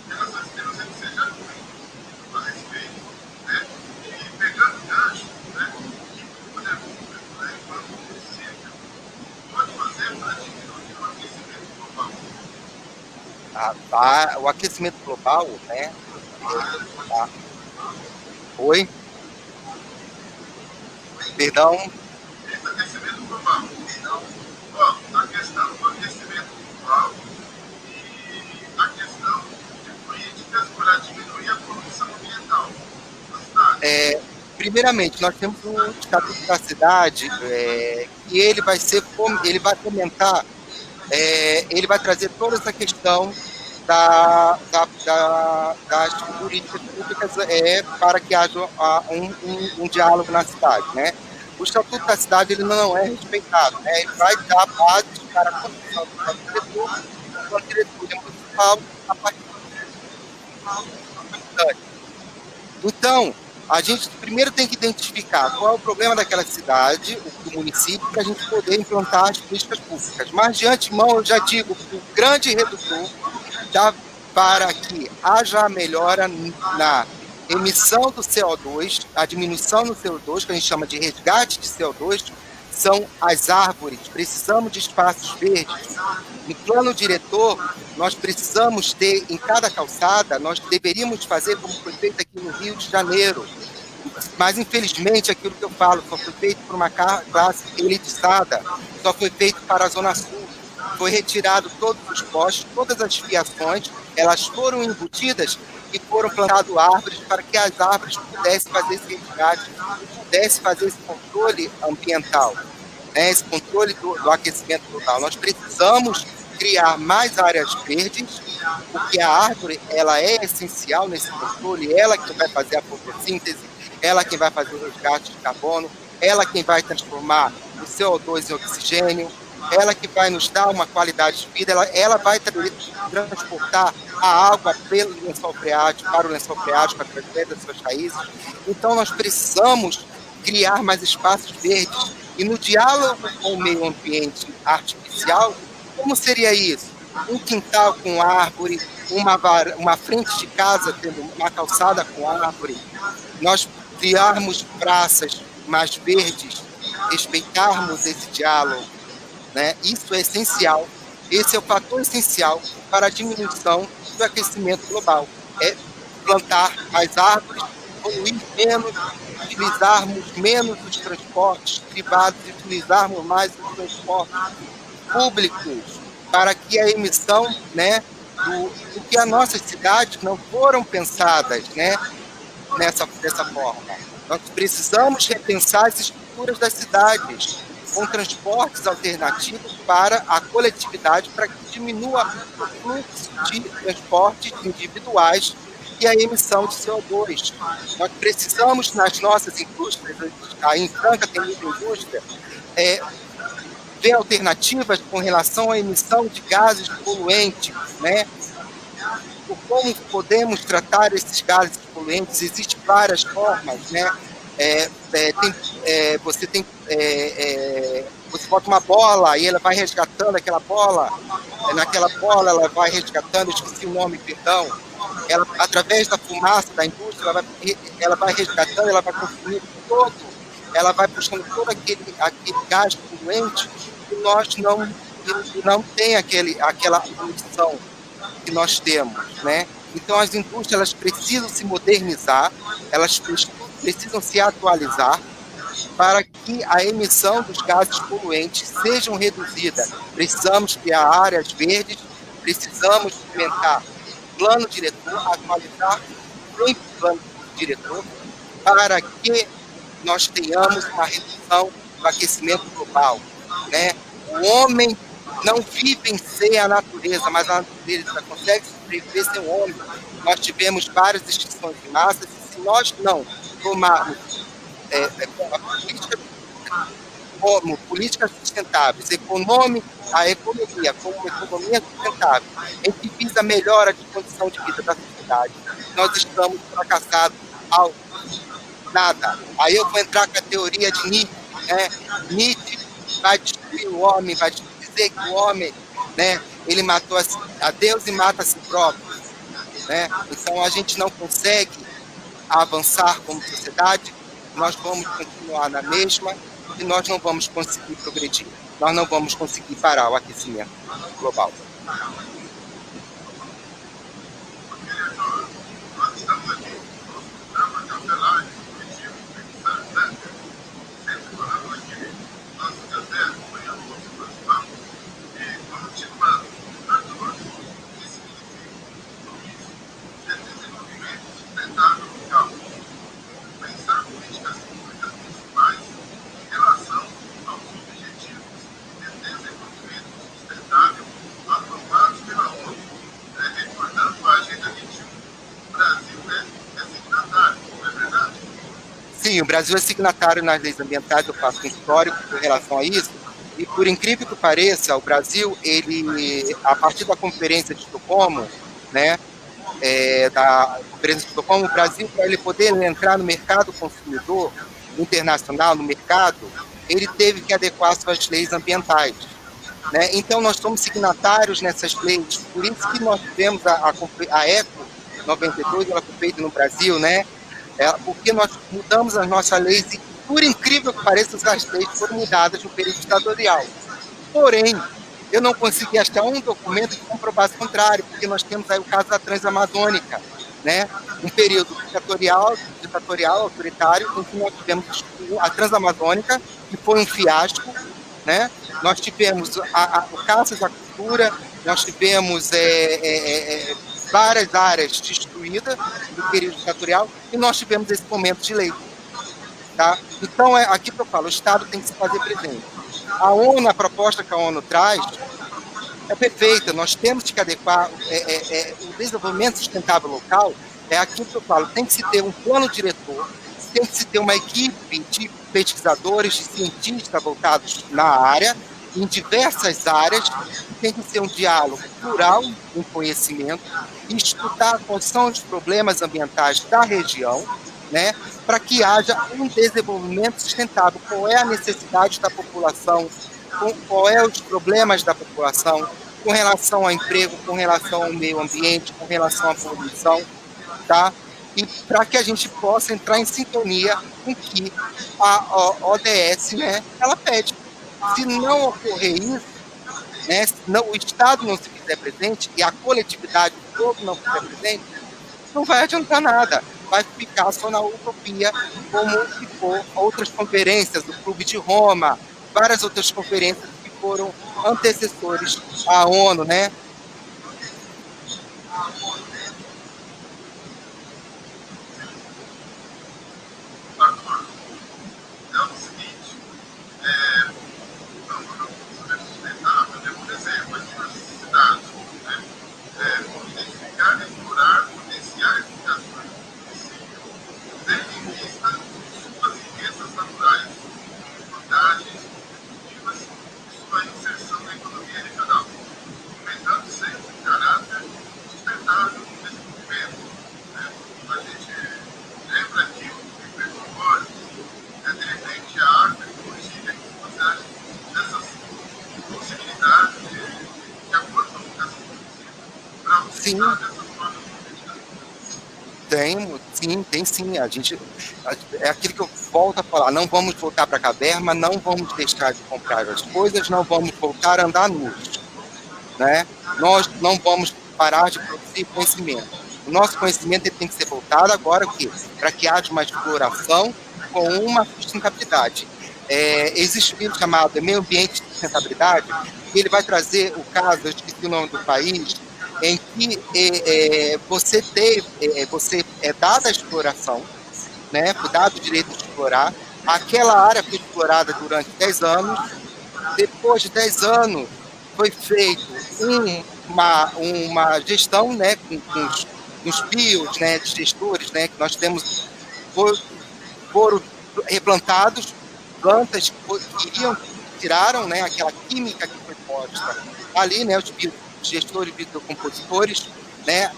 relações que você já comentou a respeito, né? E pegando o gancho, né? O que o poder público, né, enquanto município, pode fazer para diminuir o aquecimento global? O aquecimento global, né? Oi? Perdão? Esse aquecimento global. Então, a questão do aquecimento global e a questão de políticas para diminuir a poluição ambiental na cidade. Primeiramente, nós temos o Estatuto da Cidade, que ele vai fomentar, ele vai trazer toda essa questão das políticas públicas para que haja um diálogo na cidade, né? O Estatuto da Cidade ele não é respeitado, né? Ele vai dar bases para a construção do plano diretor, do plano diretor municipal a partir da cidade. Então, a gente primeiro tem que identificar qual é o problema daquela cidade, do município, para a gente poder implantar as políticas públicas. Mas, de antemão, eu já digo que o grande redutor para que haja melhora na emissão do CO2, a diminuição no CO2, que a gente chama de resgate de CO2, são as árvores. Precisamos de espaços verdes. No plano diretor, nós precisamos ter, em cada calçada, nós deveríamos fazer como foi feito aqui no Rio de Janeiro. Mas, infelizmente, aquilo que eu falo só foi feito por uma classe elitizada, só foi feito para a Zona Sul. Foi retirado todos os postes, todas as fiações, elas foram embutidas e foram plantadas árvores para que as árvores pudessem fazer esse resgate, pudessem fazer esse controle ambiental, né, esse controle do aquecimento global. Nós precisamos criar mais áreas verdes, porque a árvore ela é essencial nesse controle, ela que vai fazer a fotossíntese, ela quem vai fazer o resgate de carbono, ela quem vai transformar o CO2 em oxigênio, ela que vai nos dar uma qualidade de vida, ela vai transportar a água pelo lençol freático, para o lençol freático, através das suas raízes. Então, nós precisamos criar mais espaços verdes. E no diálogo com o meio ambiente artificial, como seria isso? Um quintal com árvore, uma frente de casa tendo uma calçada com árvore, nós criarmos praças mais verdes, respeitarmos esse diálogo, né? Isso é essencial, esse é o fator essencial para a diminuição do aquecimento global, é plantar mais árvores, poluir menos, utilizarmos menos os transportes privados, utilizarmos mais os transportes públicos, para que a emissão, né, do que as nossas cidades não foram pensadas, né, dessa forma. Nós precisamos repensar as estruturas das cidades, com transportes alternativos para a coletividade, para que diminua o fluxo de transportes individuais e a emissão de CO2. Nós precisamos, nas nossas indústrias, aí em Franca tem muita indústria, ver alternativas com relação à emissão de gases poluentes, né? Como podemos tratar esses gases poluentes? Existem várias formas, né? Você bota uma bola e ela vai resgatando aquela bola, naquela bola ela vai resgatando, esqueci o nome, perdão, ela, através da fumaça da indústria, ela vai resgatando, ela vai consumindo todo, ela vai puxando todo aquele gás poluente e nós não tem aquela poluição que nós temos, né? Então as indústrias elas precisam se modernizar, elas precisam se atualizar para que a emissão dos gases poluentes sejam reduzida. Precisamos criar áreas verdes, precisamos implementar plano diretor, atualizar o plano diretor para que nós tenhamos uma redução do aquecimento global, né? O homem não vive sem a natureza, mas a natureza consegue sobreviver sem o homem. Nós tivemos várias extinções de massas e se nós não tomarmos como políticas sustentáveis, a economia como uma economia sustentável, em que visa a melhora de condição de vida da sociedade, nós estamos fracassados ao nada. Aí eu vou entrar com a teoria de Nietzsche, né? Nietzsche vai destruir o homem, vai dizer que o homem, né, ele matou a Deus e mata a si próprio, né? Então a gente não consegue avançar como sociedade, nós vamos continuar na mesma e nós não vamos conseguir progredir, nós não vamos conseguir parar o aquecimento global. Sim, o Brasil é signatário nas leis ambientais, eu faço um histórico com relação a isso, e por incrível que pareça, o Brasil, ele, a partir da Conferência de Estocolmo, né, da Conferência de Estocolmo, o Brasil, para ele poder entrar no mercado consumidor internacional, no mercado, ele teve que adequar suas leis ambientais. né? Então, nós somos signatários nessas leis, por isso que nós tivemos a ECO 92, ela foi feita no Brasil, né? Porque nós mudamos as nossas leis e, por incrível que pareça, as leis foram mudadas no período ditatorial. Porém, eu não consegui achar um documento que comprovasse o contrário, porque nós temos aí o caso da Transamazônica, né? Um período ditatorial, autoritário, em que nós tivemos a Transamazônica, que foi um fiasco, né? Nós tivemos o caça da cultura, nós tivemos várias áreas destruídas do período ditatorial e nós tivemos esse momento de lei. Tá? Então, aqui que eu falo, o Estado tem que se fazer presente. A ONU, a proposta que a ONU traz, é perfeita, nós temos que adequar o desenvolvimento sustentável local, é aquilo que eu falo, tem que se ter um plano diretor, tem que se ter uma equipe de pesquisadores, de cientistas voltados na área, em diversas áreas, tem que ser um diálogo plural em conhecimento, e estudar quais são os problemas ambientais da região, né, para que haja um desenvolvimento sustentável. Qual é a necessidade da população, qual é os problemas da população, com relação ao emprego, com relação ao meio ambiente, com relação à poluição, tá? E para que a gente possa entrar em sintonia com o que a ODS, né, ela pede. Se não ocorrer isso, né, se o Estado não se fizer presente e a coletividade todo não fizer presente, não vai adiantar nada. Vai ficar só na utopia, como ficou outras conferências do Clube de Roma, várias outras conferências que foram antecessores à ONU, né? Sim. Tem sim. É aquilo que eu volto a falar. Não vamos voltar para a caverna, não vamos deixar de comprar as coisas, não vamos voltar a andar nus, né? Nós não vamos parar de produzir conhecimento. O nosso conhecimento tem que ser voltado agora para que haja uma exploração com uma sustentabilidade. Existe um livro chamado Meio Ambiente e Sustentabilidade, e ele vai trazer o caso, eu esqueci o nome do país, em que você é dada a exploração, né, dado o direito de explorar, aquela área foi explorada durante 10 anos, depois de 10 anos foi feito uma gestão, né, com os bios, né, de gestores, né, que nós temos, foram replantados plantas que tiraram, né, aquela química que foi posta ali, né, os gestores biocompositores, né,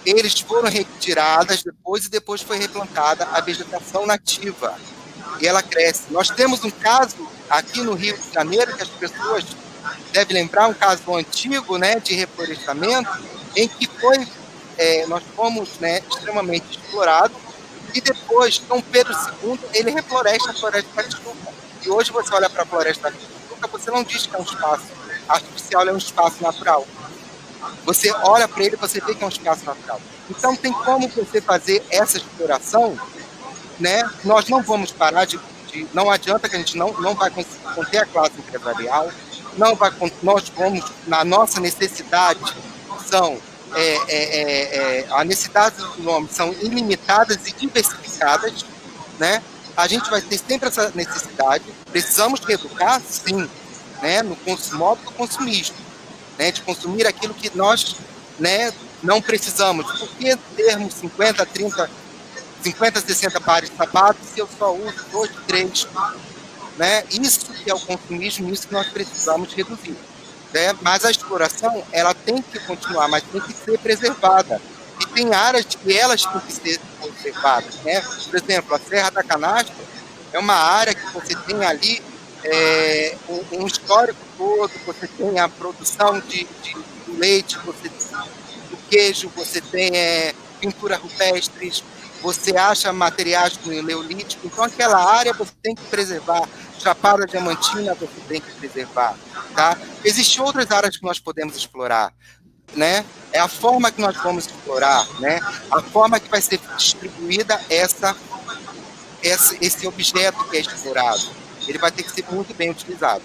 eles foram retiradas depois foi replantada a vegetação nativa e ela cresce. Nós temos um caso aqui no Rio de Janeiro que as pessoas devem lembrar, um caso antigo, né, de reflorestamento, em que nós fomos, né, extremamente explorados e depois, Dom Pedro II, ele refloresta a Floresta da Tijuca. E hoje você olha para a Floresta da Tijuca, você não diz que é um espaço artificial, é um espaço natural. Você olha para ele e você vê que é um espaço natural. Então, tem como você fazer essa exploração, né? Nós não vamos parar não adianta que a gente não vai conseguir conter a classe empresarial, nós vamos, na nossa necessidade, a necessidade do homem são ilimitadas e diversificadas, né? A gente vai ter sempre essa necessidade, precisamos reeducar, sim, né? No modo do consumismo, né, de consumir aquilo que nós, né, não precisamos. Por que termos 50, 60 pares de sapatos se eu só uso 2, 3? Né? Isso que é o consumismo, isso que nós precisamos reduzir. Né? Mas a exploração, ela tem que continuar, mas tem que ser preservada. E tem áreas que elas têm que ser conservadas. Né? Por exemplo, a Serra da Canastra é uma área que você tem ali um histórico todo, você tem a produção do leite, do queijo, você tem pintura rupestres, você acha materiais do Neolítico, então aquela área você tem que preservar, Chapada Diamantina você tem que preservar, tá? Existem outras áreas que nós podemos explorar, né? É a forma que nós vamos explorar, né? A forma que vai ser distribuída esse objeto que é explorado. Ele vai ter que ser muito bem utilizado.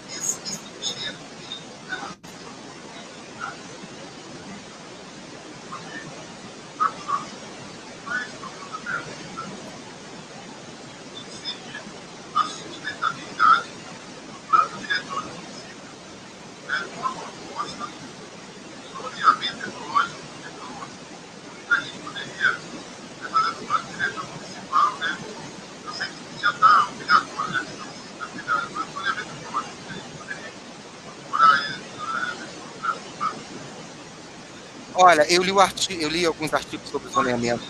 Olha, eu li alguns artigos sobre zoneamento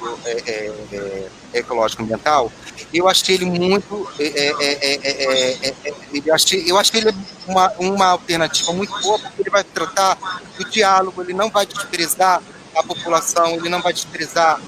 ecológico ambiental. Eu achei ele muito, eu achei ele uma alternativa muito boa, porque ele vai tratar do diálogo, ele não vai desprezar a população, ele não vai desprezar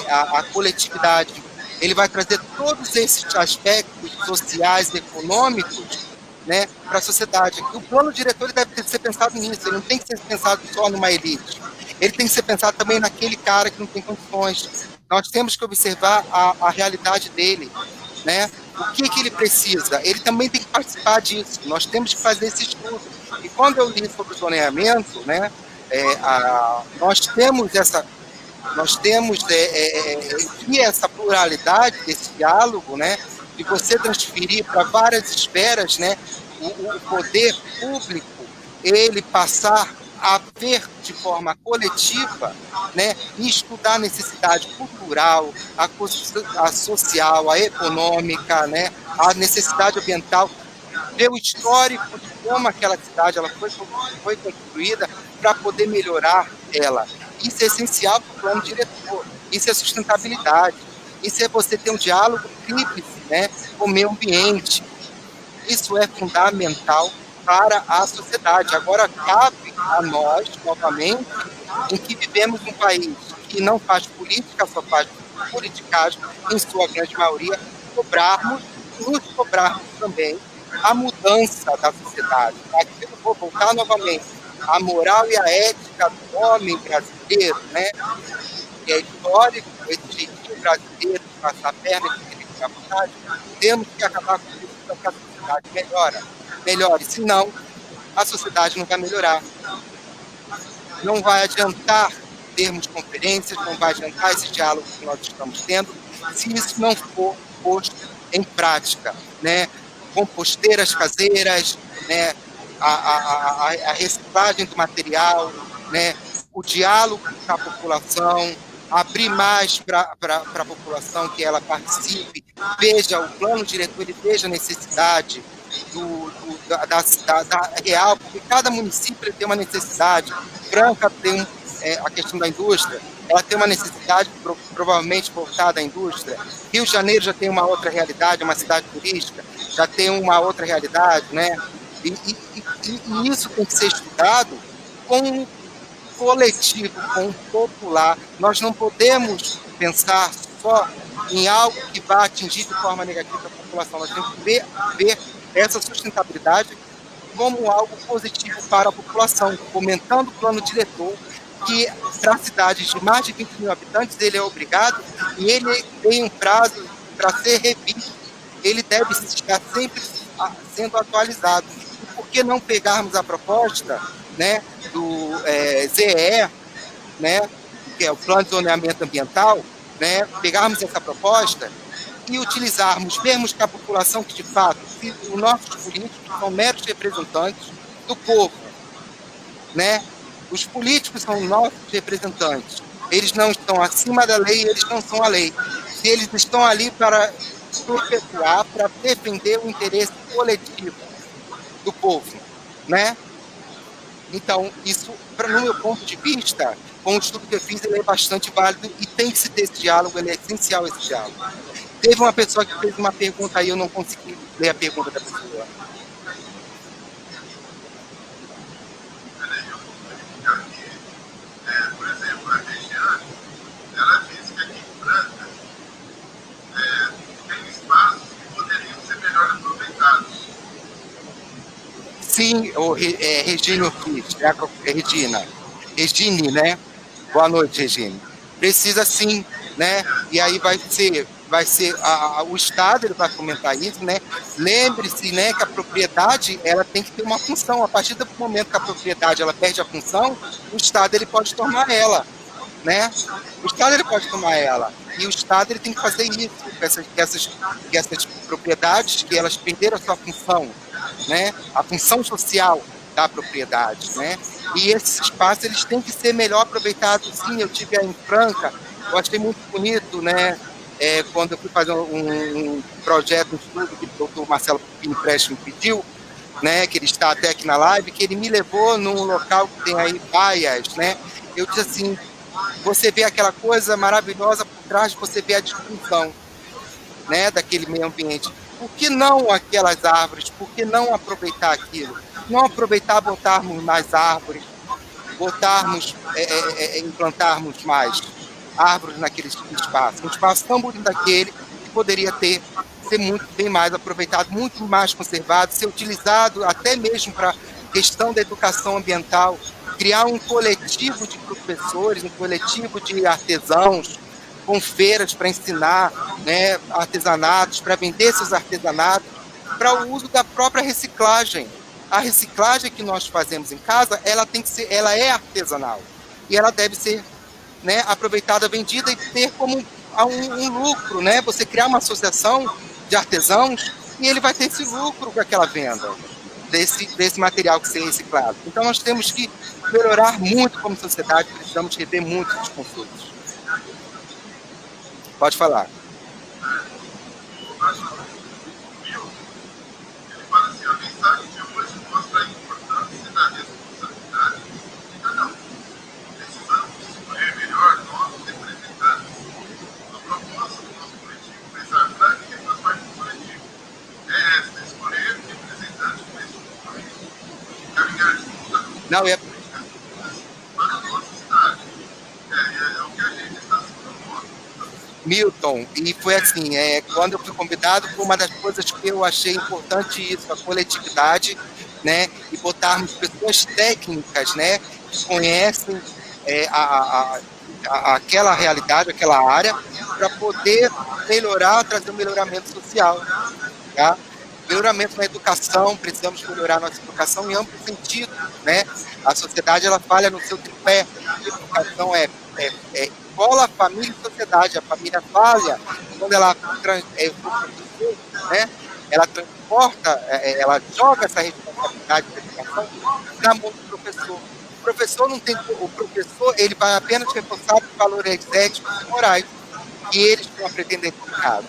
a coletividade, ele vai trazer todos esses aspectos sociais, econômicos, né, para a sociedade. O plano diretor ele deve ser pensado nisso, ele não tem que ser pensado só numa elite, ele tem que ser pensado também naquele cara que não tem condições. Nós temos que observar a realidade dele, né? O que ele precisa? Ele também tem que participar disso, nós temos que fazer esse estudo. E quando eu li sobre o zoneamento, né, nós temos essa pluralidade desse diálogo, né, de você transferir para várias esferas, né, o poder público, ele passar a ver de forma coletiva, né, e estudar a necessidade cultural, a social, a econômica, né, a necessidade ambiental, ver o histórico de como aquela cidade ela foi construída para poder melhorar ela. Isso é essencial para o plano diretor, isso é sustentabilidade, isso é você ter um diálogo tríplice, né, com o meio ambiente. Isso é fundamental para a sociedade. Agora, cabe a nós, novamente, em que vivemos num país que não faz política, só faz politicagem, em sua grande maioria, nos cobrarmos também a mudança da sociedade. Aqui eu vou voltar novamente. A moral e a ética do homem brasileiro, né? Que é histórico, esse jeitinho brasileiro de passar a perna e de ficar à vontade, temos que acabar com isso para que a sociedade melhore. Senão, a sociedade não vai melhorar. Não vai adiantar termos conferências, não vai adiantar esse diálogo que nós estamos tendo, se isso não for posto em prática, né? Composteiras caseiras, né? A reciclagem do material, né? O diálogo com a população, abrir mais para a população, que ela participe, veja o plano diretor, ele veja a necessidade da real, porque cada município ele tem uma necessidade. Franca tem a questão da indústria, ela tem uma necessidade provavelmente voltada à indústria. Rio de Janeiro já tem uma outra realidade, uma cidade turística, já tem uma outra realidade, né? E isso tem que ser estudado com o coletivo, com o popular. Nós não podemos pensar só em algo que vá atingir de forma negativa a população. Nós temos que ver essa sustentabilidade como algo positivo para a população, fomentando o plano diretor, que para cidades de mais de 20 mil habitantes, ele é obrigado e ele tem um prazo para ser revisto. Ele deve estar sempre sendo atualizado. E por que não pegarmos a proposta, né, do ZE, né, que é o Plano de Zoneamento Ambiental, né, pegarmos essa proposta e utilizarmos, vermos que a população que, de fato, os nossos políticos são meros representantes do povo, né? Os políticos são nossos representantes. Eles não estão acima da lei, eles não são a lei. E eles estão ali para perpetuar, para defender o interesse coletivo do povo, né? Então, isso, no meu ponto de vista, com o estudo que eu fiz, ele é bastante válido e tem que se ter esse diálogo, ele é essencial esse diálogo. Teve uma pessoa que fez uma pergunta aí, eu não consegui ler a pergunta da pessoa. Peraí, eu vou verificar aqui. Por exemplo, a Regiane, ela disse que aqui em Franca tem espaços que poderiam ser melhor aproveitados. Sim, Regina Ortiz, Regine, né? Boa noite, Regine. Precisa sim, né? E aí vai ser o Estado, ele vai fomentar isso, né? Lembre-se, né, que a propriedade, ela tem que ter uma função. A partir do momento que a propriedade, ela perde a função, o Estado, ele pode tomar ela, né? O Estado, ele pode tomar ela. E o Estado, ele tem que fazer isso, que essas propriedades, que elas perderam a sua função, né? A função social da propriedade, né? E esses espaços, eles têm que ser melhor aproveitados. Sim, eu tive aí em Franca, eu achei muito bonito, né? Quando eu fui fazer um projeto, um estudo que o doutor Marcelo Pinprest me pediu, né? Que ele está até aqui na live, que ele me levou num local que tem aí baias, né? Eu disse assim, você vê aquela coisa maravilhosa por trás, você vê a destruição, né? Daquele meio ambiente. Por que não aquelas árvores? Por que não aproveitar aquilo? Não aproveitar, botarmos mais árvores, implantarmos mais árvores naquele espaço. Um espaço tão bonito daquele que poderia ser muito bem mais aproveitado, muito mais conservado, ser utilizado até mesmo para questão da educação ambiental, criar um coletivo de professores, um coletivo de artesãos, com feiras para ensinar, né, artesanatos, para vender seus artesanatos, para o uso da própria reciclagem. A reciclagem que nós fazemos em casa, ela é artesanal e ela deve ser, né, aproveitada, vendida e ter como um lucro, né? Você criar uma associação de artesãos e ele vai ter esse lucro com aquela venda desse material que ser reciclado. Então nós temos que melhorar muito como sociedade, precisamos rever muito os conceitos. Pode falar. Ele fala assim, a mensagem de hoje mostra a importância da responsabilidade de cada um. Precisamos escolher melhor nossos representantes. A proposta do nosso coletivo preservar e reforçar o coletivo. É esta, escolher representantes com esse compromisso. Caminhar juntos Não, para a nossa cidade. É o que a gente está se propondo. Milton, e foi assim, quando eu fui convidado, foi uma das coisas que eu achei importante isso, a coletividade, né, e botarmos pessoas técnicas, né, que conhecem aquela realidade, aquela área, para poder melhorar, trazer um melhoramento social, tá? Melhoramento na educação, precisamos melhorar nossa educação em amplo sentido, né? A sociedade, ela falha no seu tripé. A educação é escola, família e sociedade. A família falha quando ela, né? Ela transporta, ela joga essa responsabilidade da educação na mão do professor. O professor, ele vai apenas reforçar os valores éticos e morais que eles estão aprendendo em casa,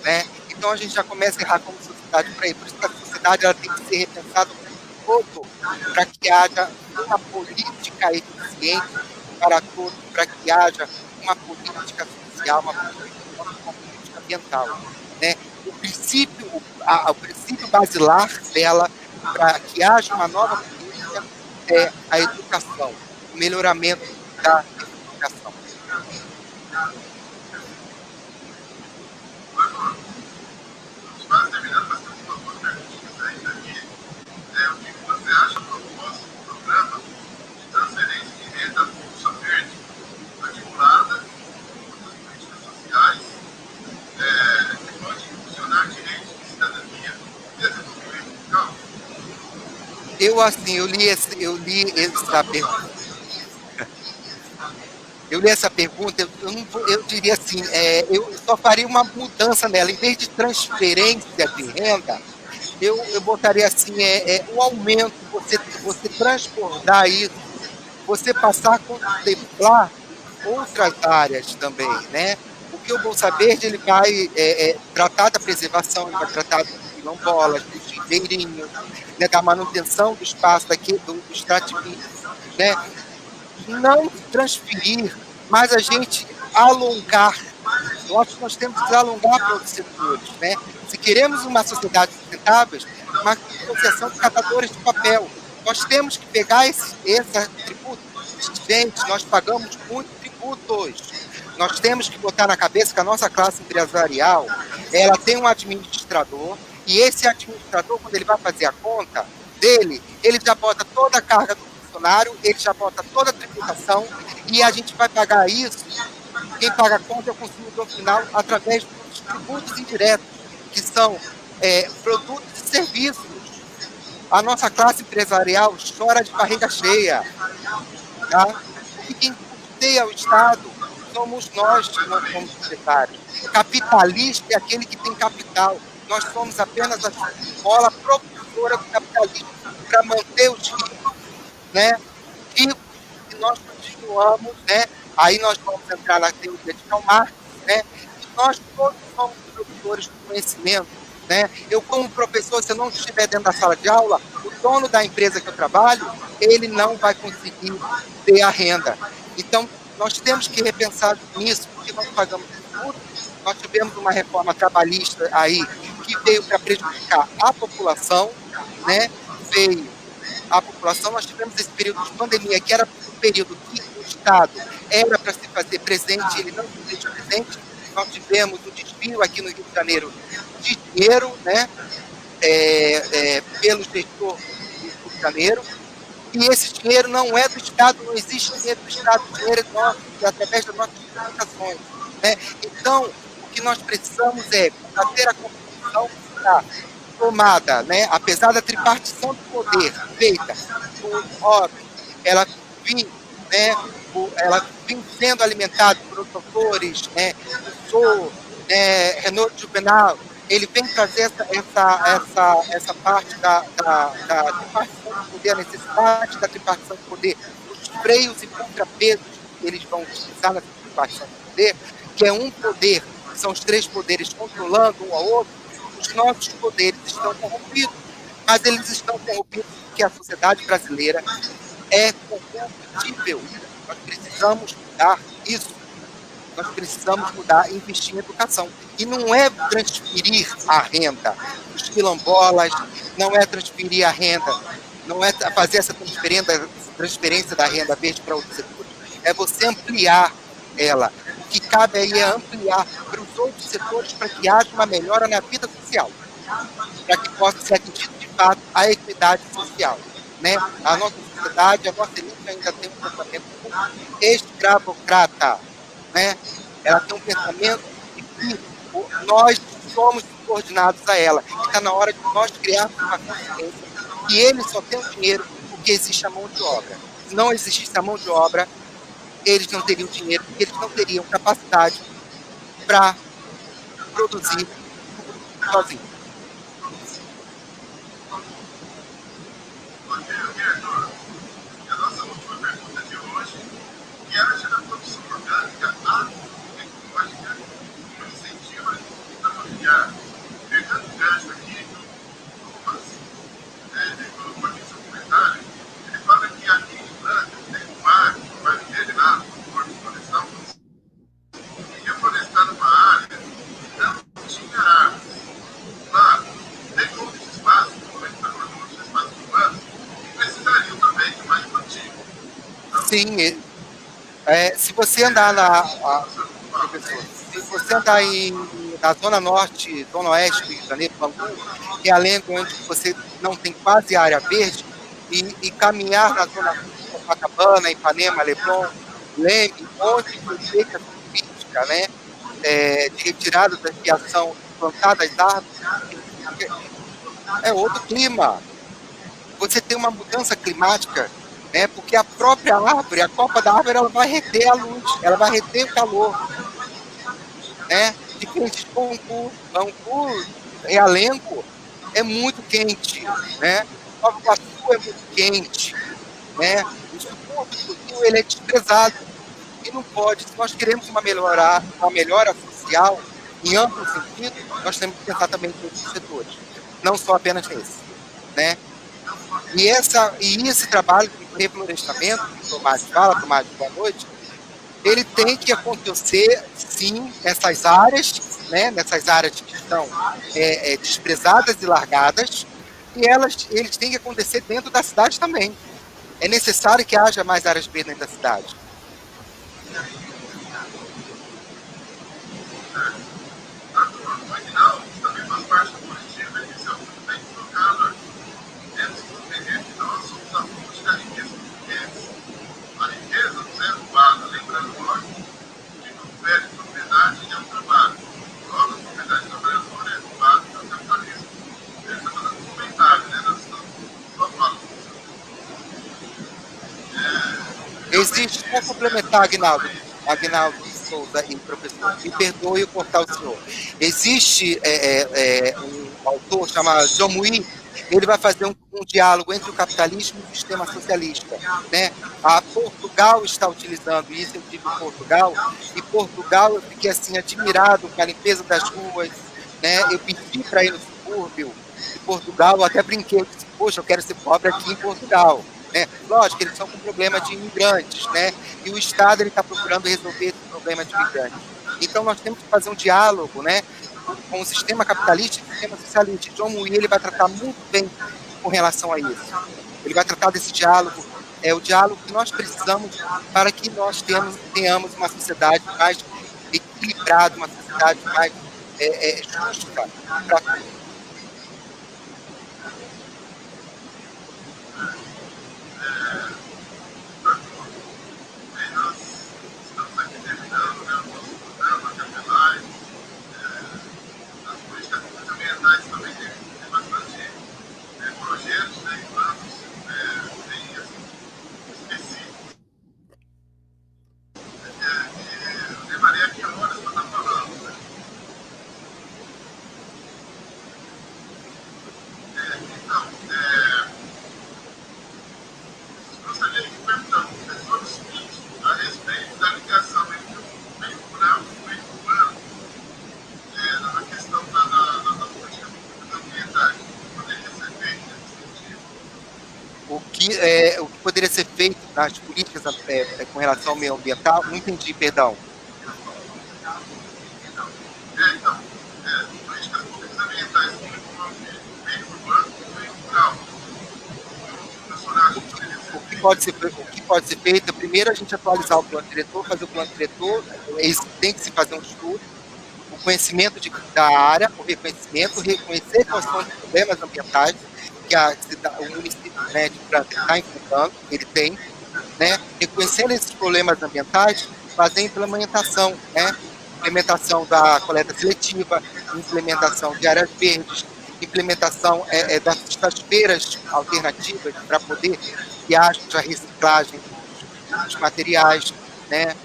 né? Então a gente já começa a errar como sociedade para isso. Por isso que a sociedade, ela tem que ser repensada todo, para que haja uma política eficiente para todos, para que haja uma política social, uma política ambiental, né? O princípio basilar dela, para que haja uma nova política, é a educação, o melhoramento da educação. Quase terminando, mas temos algumas perguntas ainda aqui. O que você acha a proposta do programa de transferência de renda Bolsa Verde, articulada com outras políticas sociais, que pode impulsionar direitos de cidadania e desenvolvimento local? Eu li essa pergunta, eu diria assim, eu só faria uma mudança nela. Em vez de transferência de renda, eu botaria assim, o aumento, você transbordar isso, você passar a contemplar outras áreas também, né? Porque o Bolsa Verde, ele vai tratar da preservação, ele vai tratar dos quilombolas, dos ribeirinhos, né, da manutenção do espaço daqui, do extrativismo, né? Não transferir, mas a gente alongar. Eu acho que nós temos que alongar para outros setores, né? Se queremos uma sociedade sustentável, uma associação de catadores de papel, nós temos que pegar esse tributo. Gente, nós pagamos muitos tributos. Nós temos que botar na cabeça que a nossa classe empresarial, ela tem um administrador, e esse administrador, quando ele vai fazer a conta dele, ele já bota toda a carga do funcionário, ele já bota toda a tributação, e a gente vai pagar isso. Quem paga a conta é o consumidor final através dos tributos indiretos, que são produtos e serviços. A nossa classe empresarial chora de barriga cheia. Tá? E quem custeia o Estado somos nós que não somos proprietários. O capitalista é aquele que tem capital. Nós somos apenas a escola propulsora do capitalismo para manter os ricos, né? E nós continuamos, né? Aí nós vamos entrar na teoria de Karl Marx, né? E nós todos somos produtores do conhecimento, né? Eu, como professor, se eu não estiver dentro da sala de aula, o dono da empresa que eu trabalho, ele não vai conseguir ter a renda. Então, nós temos que repensar nisso, porque nós pagamos tudo. Nós tivemos uma reforma trabalhista aí que veio para prejudicar a população, né? Veio a população. Nós tivemos esse período de pandemia, que era um período que o Estado era para se fazer presente, ele não se fez presente. Nós tivemos um desvio aqui no Rio de Janeiro de dinheiro, né? Pelo gestor do Rio de Janeiro. E esse dinheiro não é do Estado, não existe dinheiro do Estado, o dinheiro é nosso, através das nossas comunicações, né? Então, o que nós precisamos é combater a corrupção que está tomada, né? Apesar da tripartição do poder feita por ordem, ela vem sendo alimentada por doutores, né? Rousseau, Renaud Juvenal, ele vem trazer essa parte da tripartição do poder, a necessidade da tripartição do poder, os freios e contrapesos que eles vão utilizar nessa tripartição do poder, que é um poder, são os três poderes controlando um ao outro. Os nossos poderes estão corrompidos, mas eles estão corrompidos porque a sociedade brasileira é corruptível. Nós precisamos mudar isso. Nós precisamos mudar e investir em educação. E não é transferir a renda dos quilombolas, não é transferir a renda, não é fazer essa transferência da renda verde para outros setores. É você ampliar ela. O que cabe aí é ampliar para os outros setores para que haja uma melhora na vida social, para que possa ser atingido de fato a equidade social, né? A nossa sociedade, a nossa elite ainda tem um pensamento escravocrata, né? Ela tem um pensamento de que nós somos subordinados a ela. Está na hora de nós criarmos uma consciência que eles só têm o dinheiro porque existe a mão de obra. Se não existisse a mão de obra, eles não teriam dinheiro, porque eles não teriam capacidade para produzir sozinhos. A nossa última pergunta de hoje, que acha da produção orgânica agroecológica como incentivo à agricultura familiar? Pegando o gancho aqui do Thomas, ele colocou aqui seu comentário, ele fala que aqui em Irlanda tem um mar, o mar dele lá, o Porto Florestal, e reflorestado uma área que não tinha árvores. Lá, tem outros espaços, principalmente outros espaços urbanos, que precisariam também de mais plantio. Então, sim, se você andar se você andar na zona norte, zona oeste do Rio de Janeiro, Bangu, que é além onde você não tem quase área verde, e caminhar na zona sul, Copacabana, Ipanema, Leblon, Leme, onde foi feita essa política, né, de retirada da fiação, plantar das árvores, é outro clima. Você tem uma mudança climática, né, porque a própria árvore, a copa da árvore, ela vai reter a luz, ela vai reter o calor, né? Diferente de Bangu, Realengo é muito quente, né? Nova Iguaçu é muito quente, né? O subúrbio do Rio, ele é desprezado e não pode. Se nós queremos uma melhora social em amplo sentido, nós temos que pensar também em outros setores, não só apenas nesse, né? E esse trabalho de reflorestamento, que o Tomás fala, Tomás, boa noite, ele tem que acontecer, sim, nessas áreas, né, nessas áreas que são desprezadas e largadas, e eles têm que acontecer dentro da cidade também. É necessário que haja mais áreas verdes dentro da cidade. O Aguinaldo também faz parte do coletivo, ele disse, muito bem colocado, temos que entender que nós somos a fonte da riqueza portuguesa. A riqueza não é roubada, lembrando nós, que confere propriedade é um trabalho. Logo, a propriedade trabalhadora é roubada pelo capitalismo. Ele está fazendo um comentário, né? Nós estamos só falando. Existe, para complementar, Aguinaldo Souza e professor, me perdoe eu cortar o senhor. Existe um autor chamado John Muir, ele vai fazer um diálogo entre o capitalismo e o sistema socialista, né? A Portugal está utilizando isso, eu digo Portugal, e Portugal eu fiquei assim admirado com a limpeza das ruas, né? Eu pedi para ir no subúrbio de Portugal, eu até brinquei, eu disse, poxa, eu quero ser pobre aqui em Portugal. Né? Lógico, eles estão com problema de imigrantes, né? E o Estado está procurando resolver esse problema de imigrantes. Então, nós temos que fazer um diálogo, né, com o sistema capitalista e o sistema socialista. John Muir ele vai tratar muito bem com relação a isso. Ele vai tratar desse diálogo, o diálogo que nós precisamos para que nós tenhamos uma sociedade mais equilibrada, uma sociedade mais justa para todos. O que poderia ser feito nas políticas com relação ao meio ambiental? Não entendi, perdão. Políticas públicas ambientais que envolvem meio urbano e meio rural. O que pode ser feito? Primeiro, a gente atualizar o plano diretor, fazer o plano diretor, tem que se fazer um estudo, o conhecimento da área, o reconhecimento, reconhecer quais são os problemas ambientais que o município, né, de Franca está enfrentando, ele tem, né, reconhecendo esses problemas ambientais, fazer a implementação, né, implementação da coleta seletiva, implementação de áreas verdes, implementação das feiras alternativas para poder que haja a reciclagem dos materiais, né,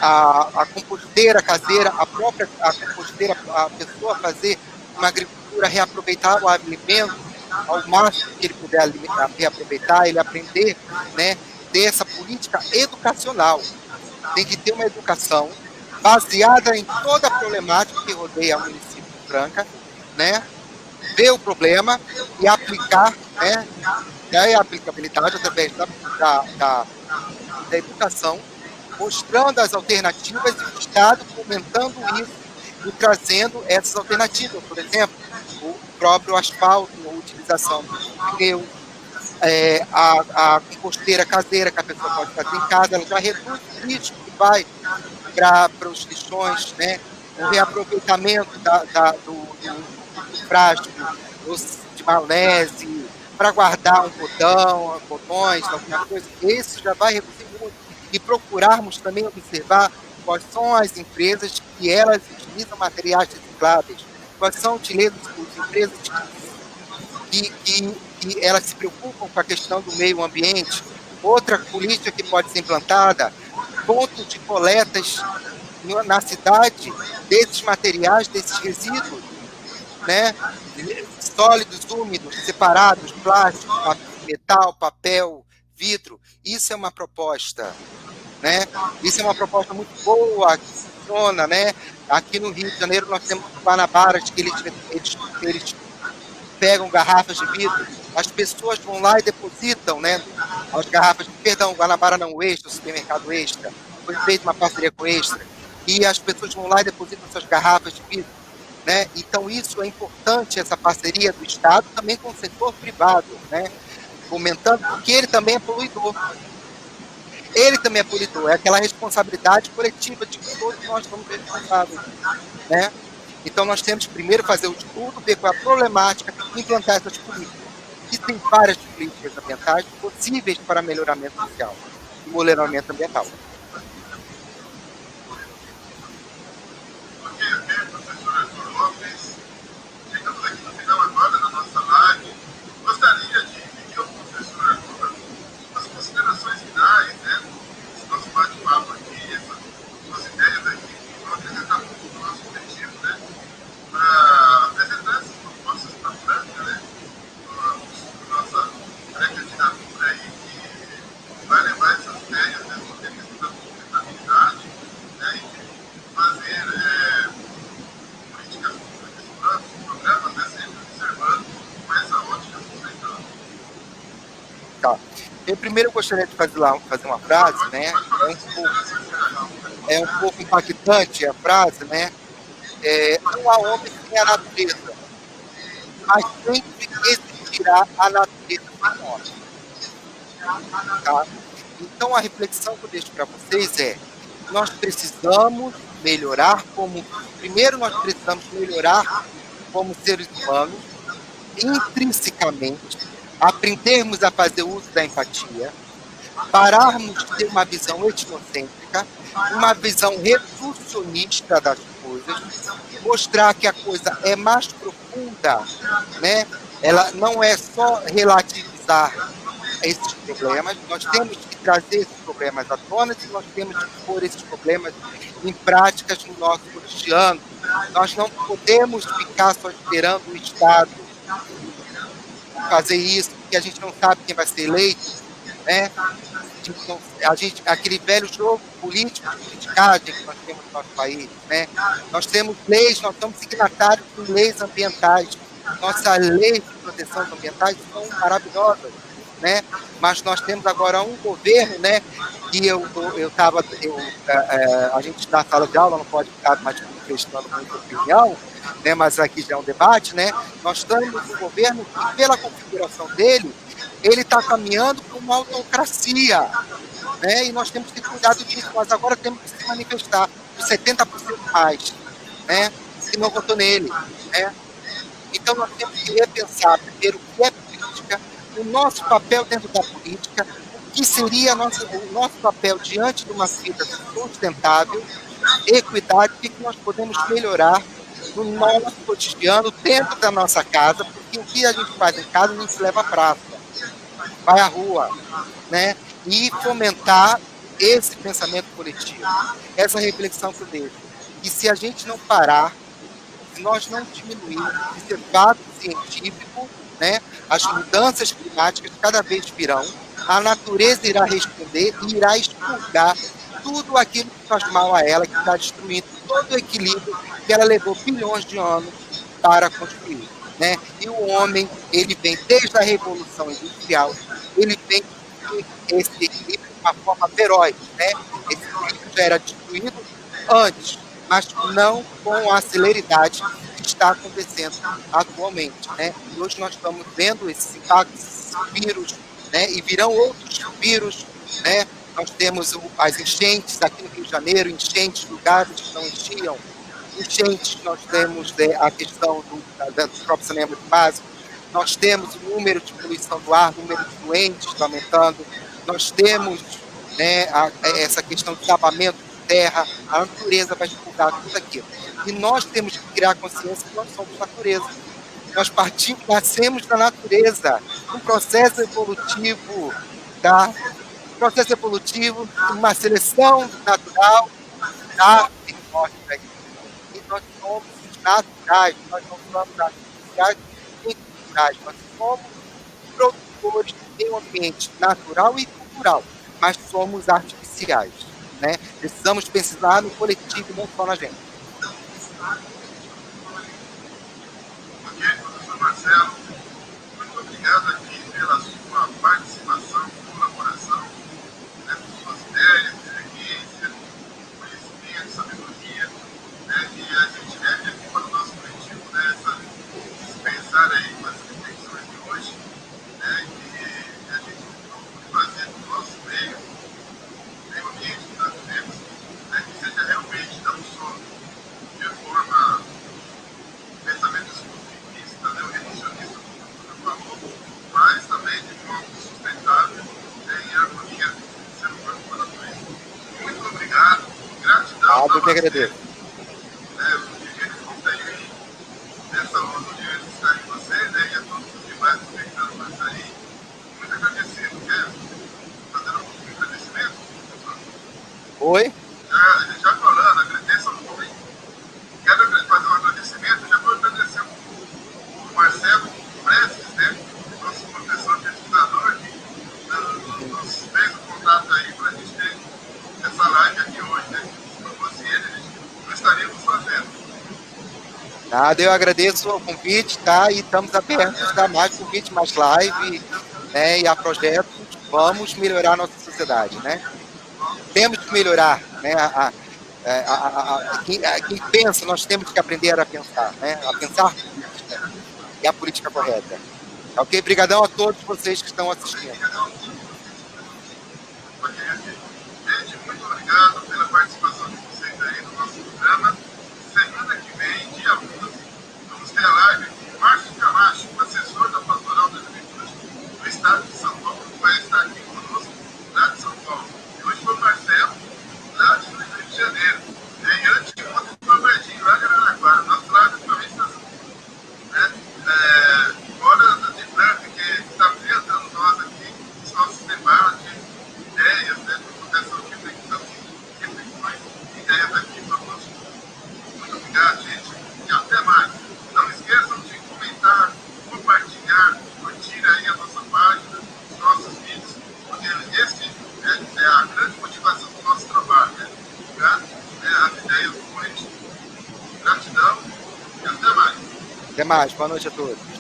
a composteira caseira, a composteira, a pessoa fazer uma agricultura, reaproveitar o alimento ao máximo que ele puder reaproveitar, ele aprender, né, ter essa política educacional. Tem que ter uma educação baseada em toda a problemática que rodeia o município de Franca, né, ver o problema e aplicar, né, a aplicabilidade através da educação, mostrando as alternativas e o Estado fomentando isso e trazendo essas alternativas. Por exemplo, o próprio asfalto, a utilização do pneu, a composteira caseira que a pessoa pode fazer em casa, ela já reduz o risco que vai para os lixões, né? O reaproveitamento do frasco de maionese para guardar botões, alguma coisa, isso já vai reduzir muito. E procurarmos também observar quais são as empresas que elas utilizam materiais recicláveis, quais são as empresas que elas se preocupam com a questão do meio ambiente. Outra política que pode ser implantada, pontos de coletas na cidade desses materiais, desses resíduos, né? Sólidos, úmidos, separados, plástico, metal, papel, vidro. Isso é uma proposta, né? Isso é uma proposta muito boa, que funciona, né? Aqui no Rio de Janeiro nós temos Guanabaras que eles pegam garrafas de vidro, as pessoas vão lá e depositam, né, as garrafas, Guanabara não, o Extra, o supermercado Extra, foi feita uma parceria com o Extra, e as pessoas vão lá e depositam suas garrafas de vidro, né? Então, isso é importante, essa parceria do Estado também com o setor privado, né? Fomentando, porque ele também é poluidor. Ele também é poluidor, é aquela responsabilidade coletiva de que todos nós somos responsáveis, né? Então, nós temos que primeiro fazer o estudo, ver qual é a problemática, implantar essas políticas. E tem várias políticas ambientais possíveis para melhoramento social e melhoramento ambiental. Ok, ok, professor Arthur Lopes. Chegamos aqui no final agora da nossa live. Gostaria de pedir ao professor Arthur as considerações finais, né? Esse nosso bate-papo aqui, essas suas ideias aqui, que vão apresentar um pouco do nosso objetivo, né? Para apresentar essas propostas para a prática, né? Nossa pré-candidatura aí, que vai levar essas ideias, né? Sobre a questão da sustentabilidade, né? E fazer políticas públicas, planos, programas, né? Sempre observando com essa ótica sustentável. Tá. Primeiro eu gostaria de fazer uma frase, né? É um pouco impactante a frase, né? Não há homem sem a natureza, mas sempre existirá a natureza sem homem, tá? Então, a reflexão que eu deixo para vocês é: nós precisamos melhorar primeiro, nós precisamos melhorar como seres humanos, intrinsecamente, aprendermos a fazer uso da empatia, pararmos de ter uma visão etnocêntrica, uma visão reducionista das coisas, mostrar que a coisa é mais profunda, né? Ela não é só relativizar esses problemas, nós temos que trazer esses problemas à tona e nós temos que pôr esses problemas em práticas no nosso cotidiano. Nós não podemos ficar só esperando o Estado fazer isso, porque a gente não sabe quem vai ser eleito, né? Aquele velho jogo político de politicagem que nós temos no nosso país, né? Nós temos leis, nós somos signatários de leis ambientais. Nossas leis de proteção ambientais são maravilhosas, né? Mas nós temos agora um governo, né? Que a gente na sala de aula não pode ficar mais manifestando muita opinião, né? Mas aqui já é um debate, né? Nós temos um governo que, pela configuração dele, ele está caminhando para uma autocracia, né? E nós temos que ter cuidado disso. Nós agora temos que se manifestar os 70% mais, né? Que não votou nele, né? Então nós temos que repensar primeiro o que é política, o nosso papel dentro da política, o que seria o nosso papel diante de uma vida sustentável, equidade, o que nós podemos melhorar no nosso cotidiano, dentro da nossa casa, porque o que a gente faz em casa a gente leva à praça, vai à rua, né? E fomentar esse pensamento coletivo, essa reflexão que eu deixo. E se a gente não parar, se nós não diminuirmos esse fato científico, né, as mudanças climáticas cada vez virão, a natureza irá responder e irá expurgar tudo aquilo que faz mal a ela, que está destruindo todo o equilíbrio que ela levou bilhões de anos para construir, né? E o homem, ele vem desde a Revolução Industrial, ele vem esse equilíbrio de uma forma feroz, né? Esse equilíbrio já era destruído antes, mas não com a celeridade que está acontecendo atualmente, né? E hoje nós estamos vendo esses impactos, esses vírus, né? E virão outros vírus, né? Nós temos as enchentes aqui no Rio de Janeiro, enchentes, lugares que não enchiam, enchentes, nós temos a questão do próprio saneamento básico, nós temos o número de poluição do ar, o número de doentes aumentando, nós temos, né, essa questão de desabamento de terra, a natureza vai expulgar tudo aquilo. E nós temos que criar consciência que nós somos natureza. Nós nascemos da natureza, um processo evolutivo, tá? Processo evolutivo, uma seleção natural, da e nós somos naturais, nós não somos artificiais nem culturais, nós somos produtores do meio ambiente natural e cultural, mas somos artificiais, né? Precisamos pensar no coletivo e não só na gente. Ok, professor Marcelo, muito obrigado aqui pela sua participação, colaboração, né, com suas ideias, experiência, conhecimento, sabedoria, né, e a gente deve aqui para o nosso coletivo Obrigado, eu que agradeço. Né, o que eles não têm aí, nessa onda de eles estarem em vocês, né, e a todos os demais espectadores aí, muito agradecido. Quer fazer um agradecimento? Oi? Já falando, agradeço ao público. Quero fazer um agradecimento, já vou agradecer o Marcelo Prestes, né, nosso professor pesquisador, que nos fez o contato aí para a gente ter essa live aqui hoje, né? Se não fosse ele, não estaríamos fazendo. Nada, eu agradeço o convite, tá? E estamos abertos a mais convite, mais live, né? E a projetos. Vamos melhorar a nossa sociedade, né? Temos que melhorar, né? Quem pensa, nós temos que aprender a pensar, né? A pensar política e a política correta. Ok? Obrigadão a todos vocês que estão assistindo. Gente, muito obrigado pela participação de vocês aí no nosso programa. Semana que vem, dia 11, vamos ter a live com Márcio Camacho, assessor da Pastoral das Leituras do Estado de São Paulo, que vai estar aqui conosco, lá de São Paulo. E hoje foi o Marcelo, lá de Rio de Janeiro. E anteontem foi o Verdinho, lá de Araraquara. Nosso live também está fora de Franca, que está apresentando nós aqui, os nossos debates, ideias, né, dessa reflexões, ideias aqui para todos. Muito obrigado, gente, e até mais. Não esqueçam de comentar, compartilhar, curtir aí a nossa página, os nossos vídeos, porque esse é a grande motivação do nosso trabalho, né? As ideias do político. Gratidão e até mais. Até mais. Boa noite a todos.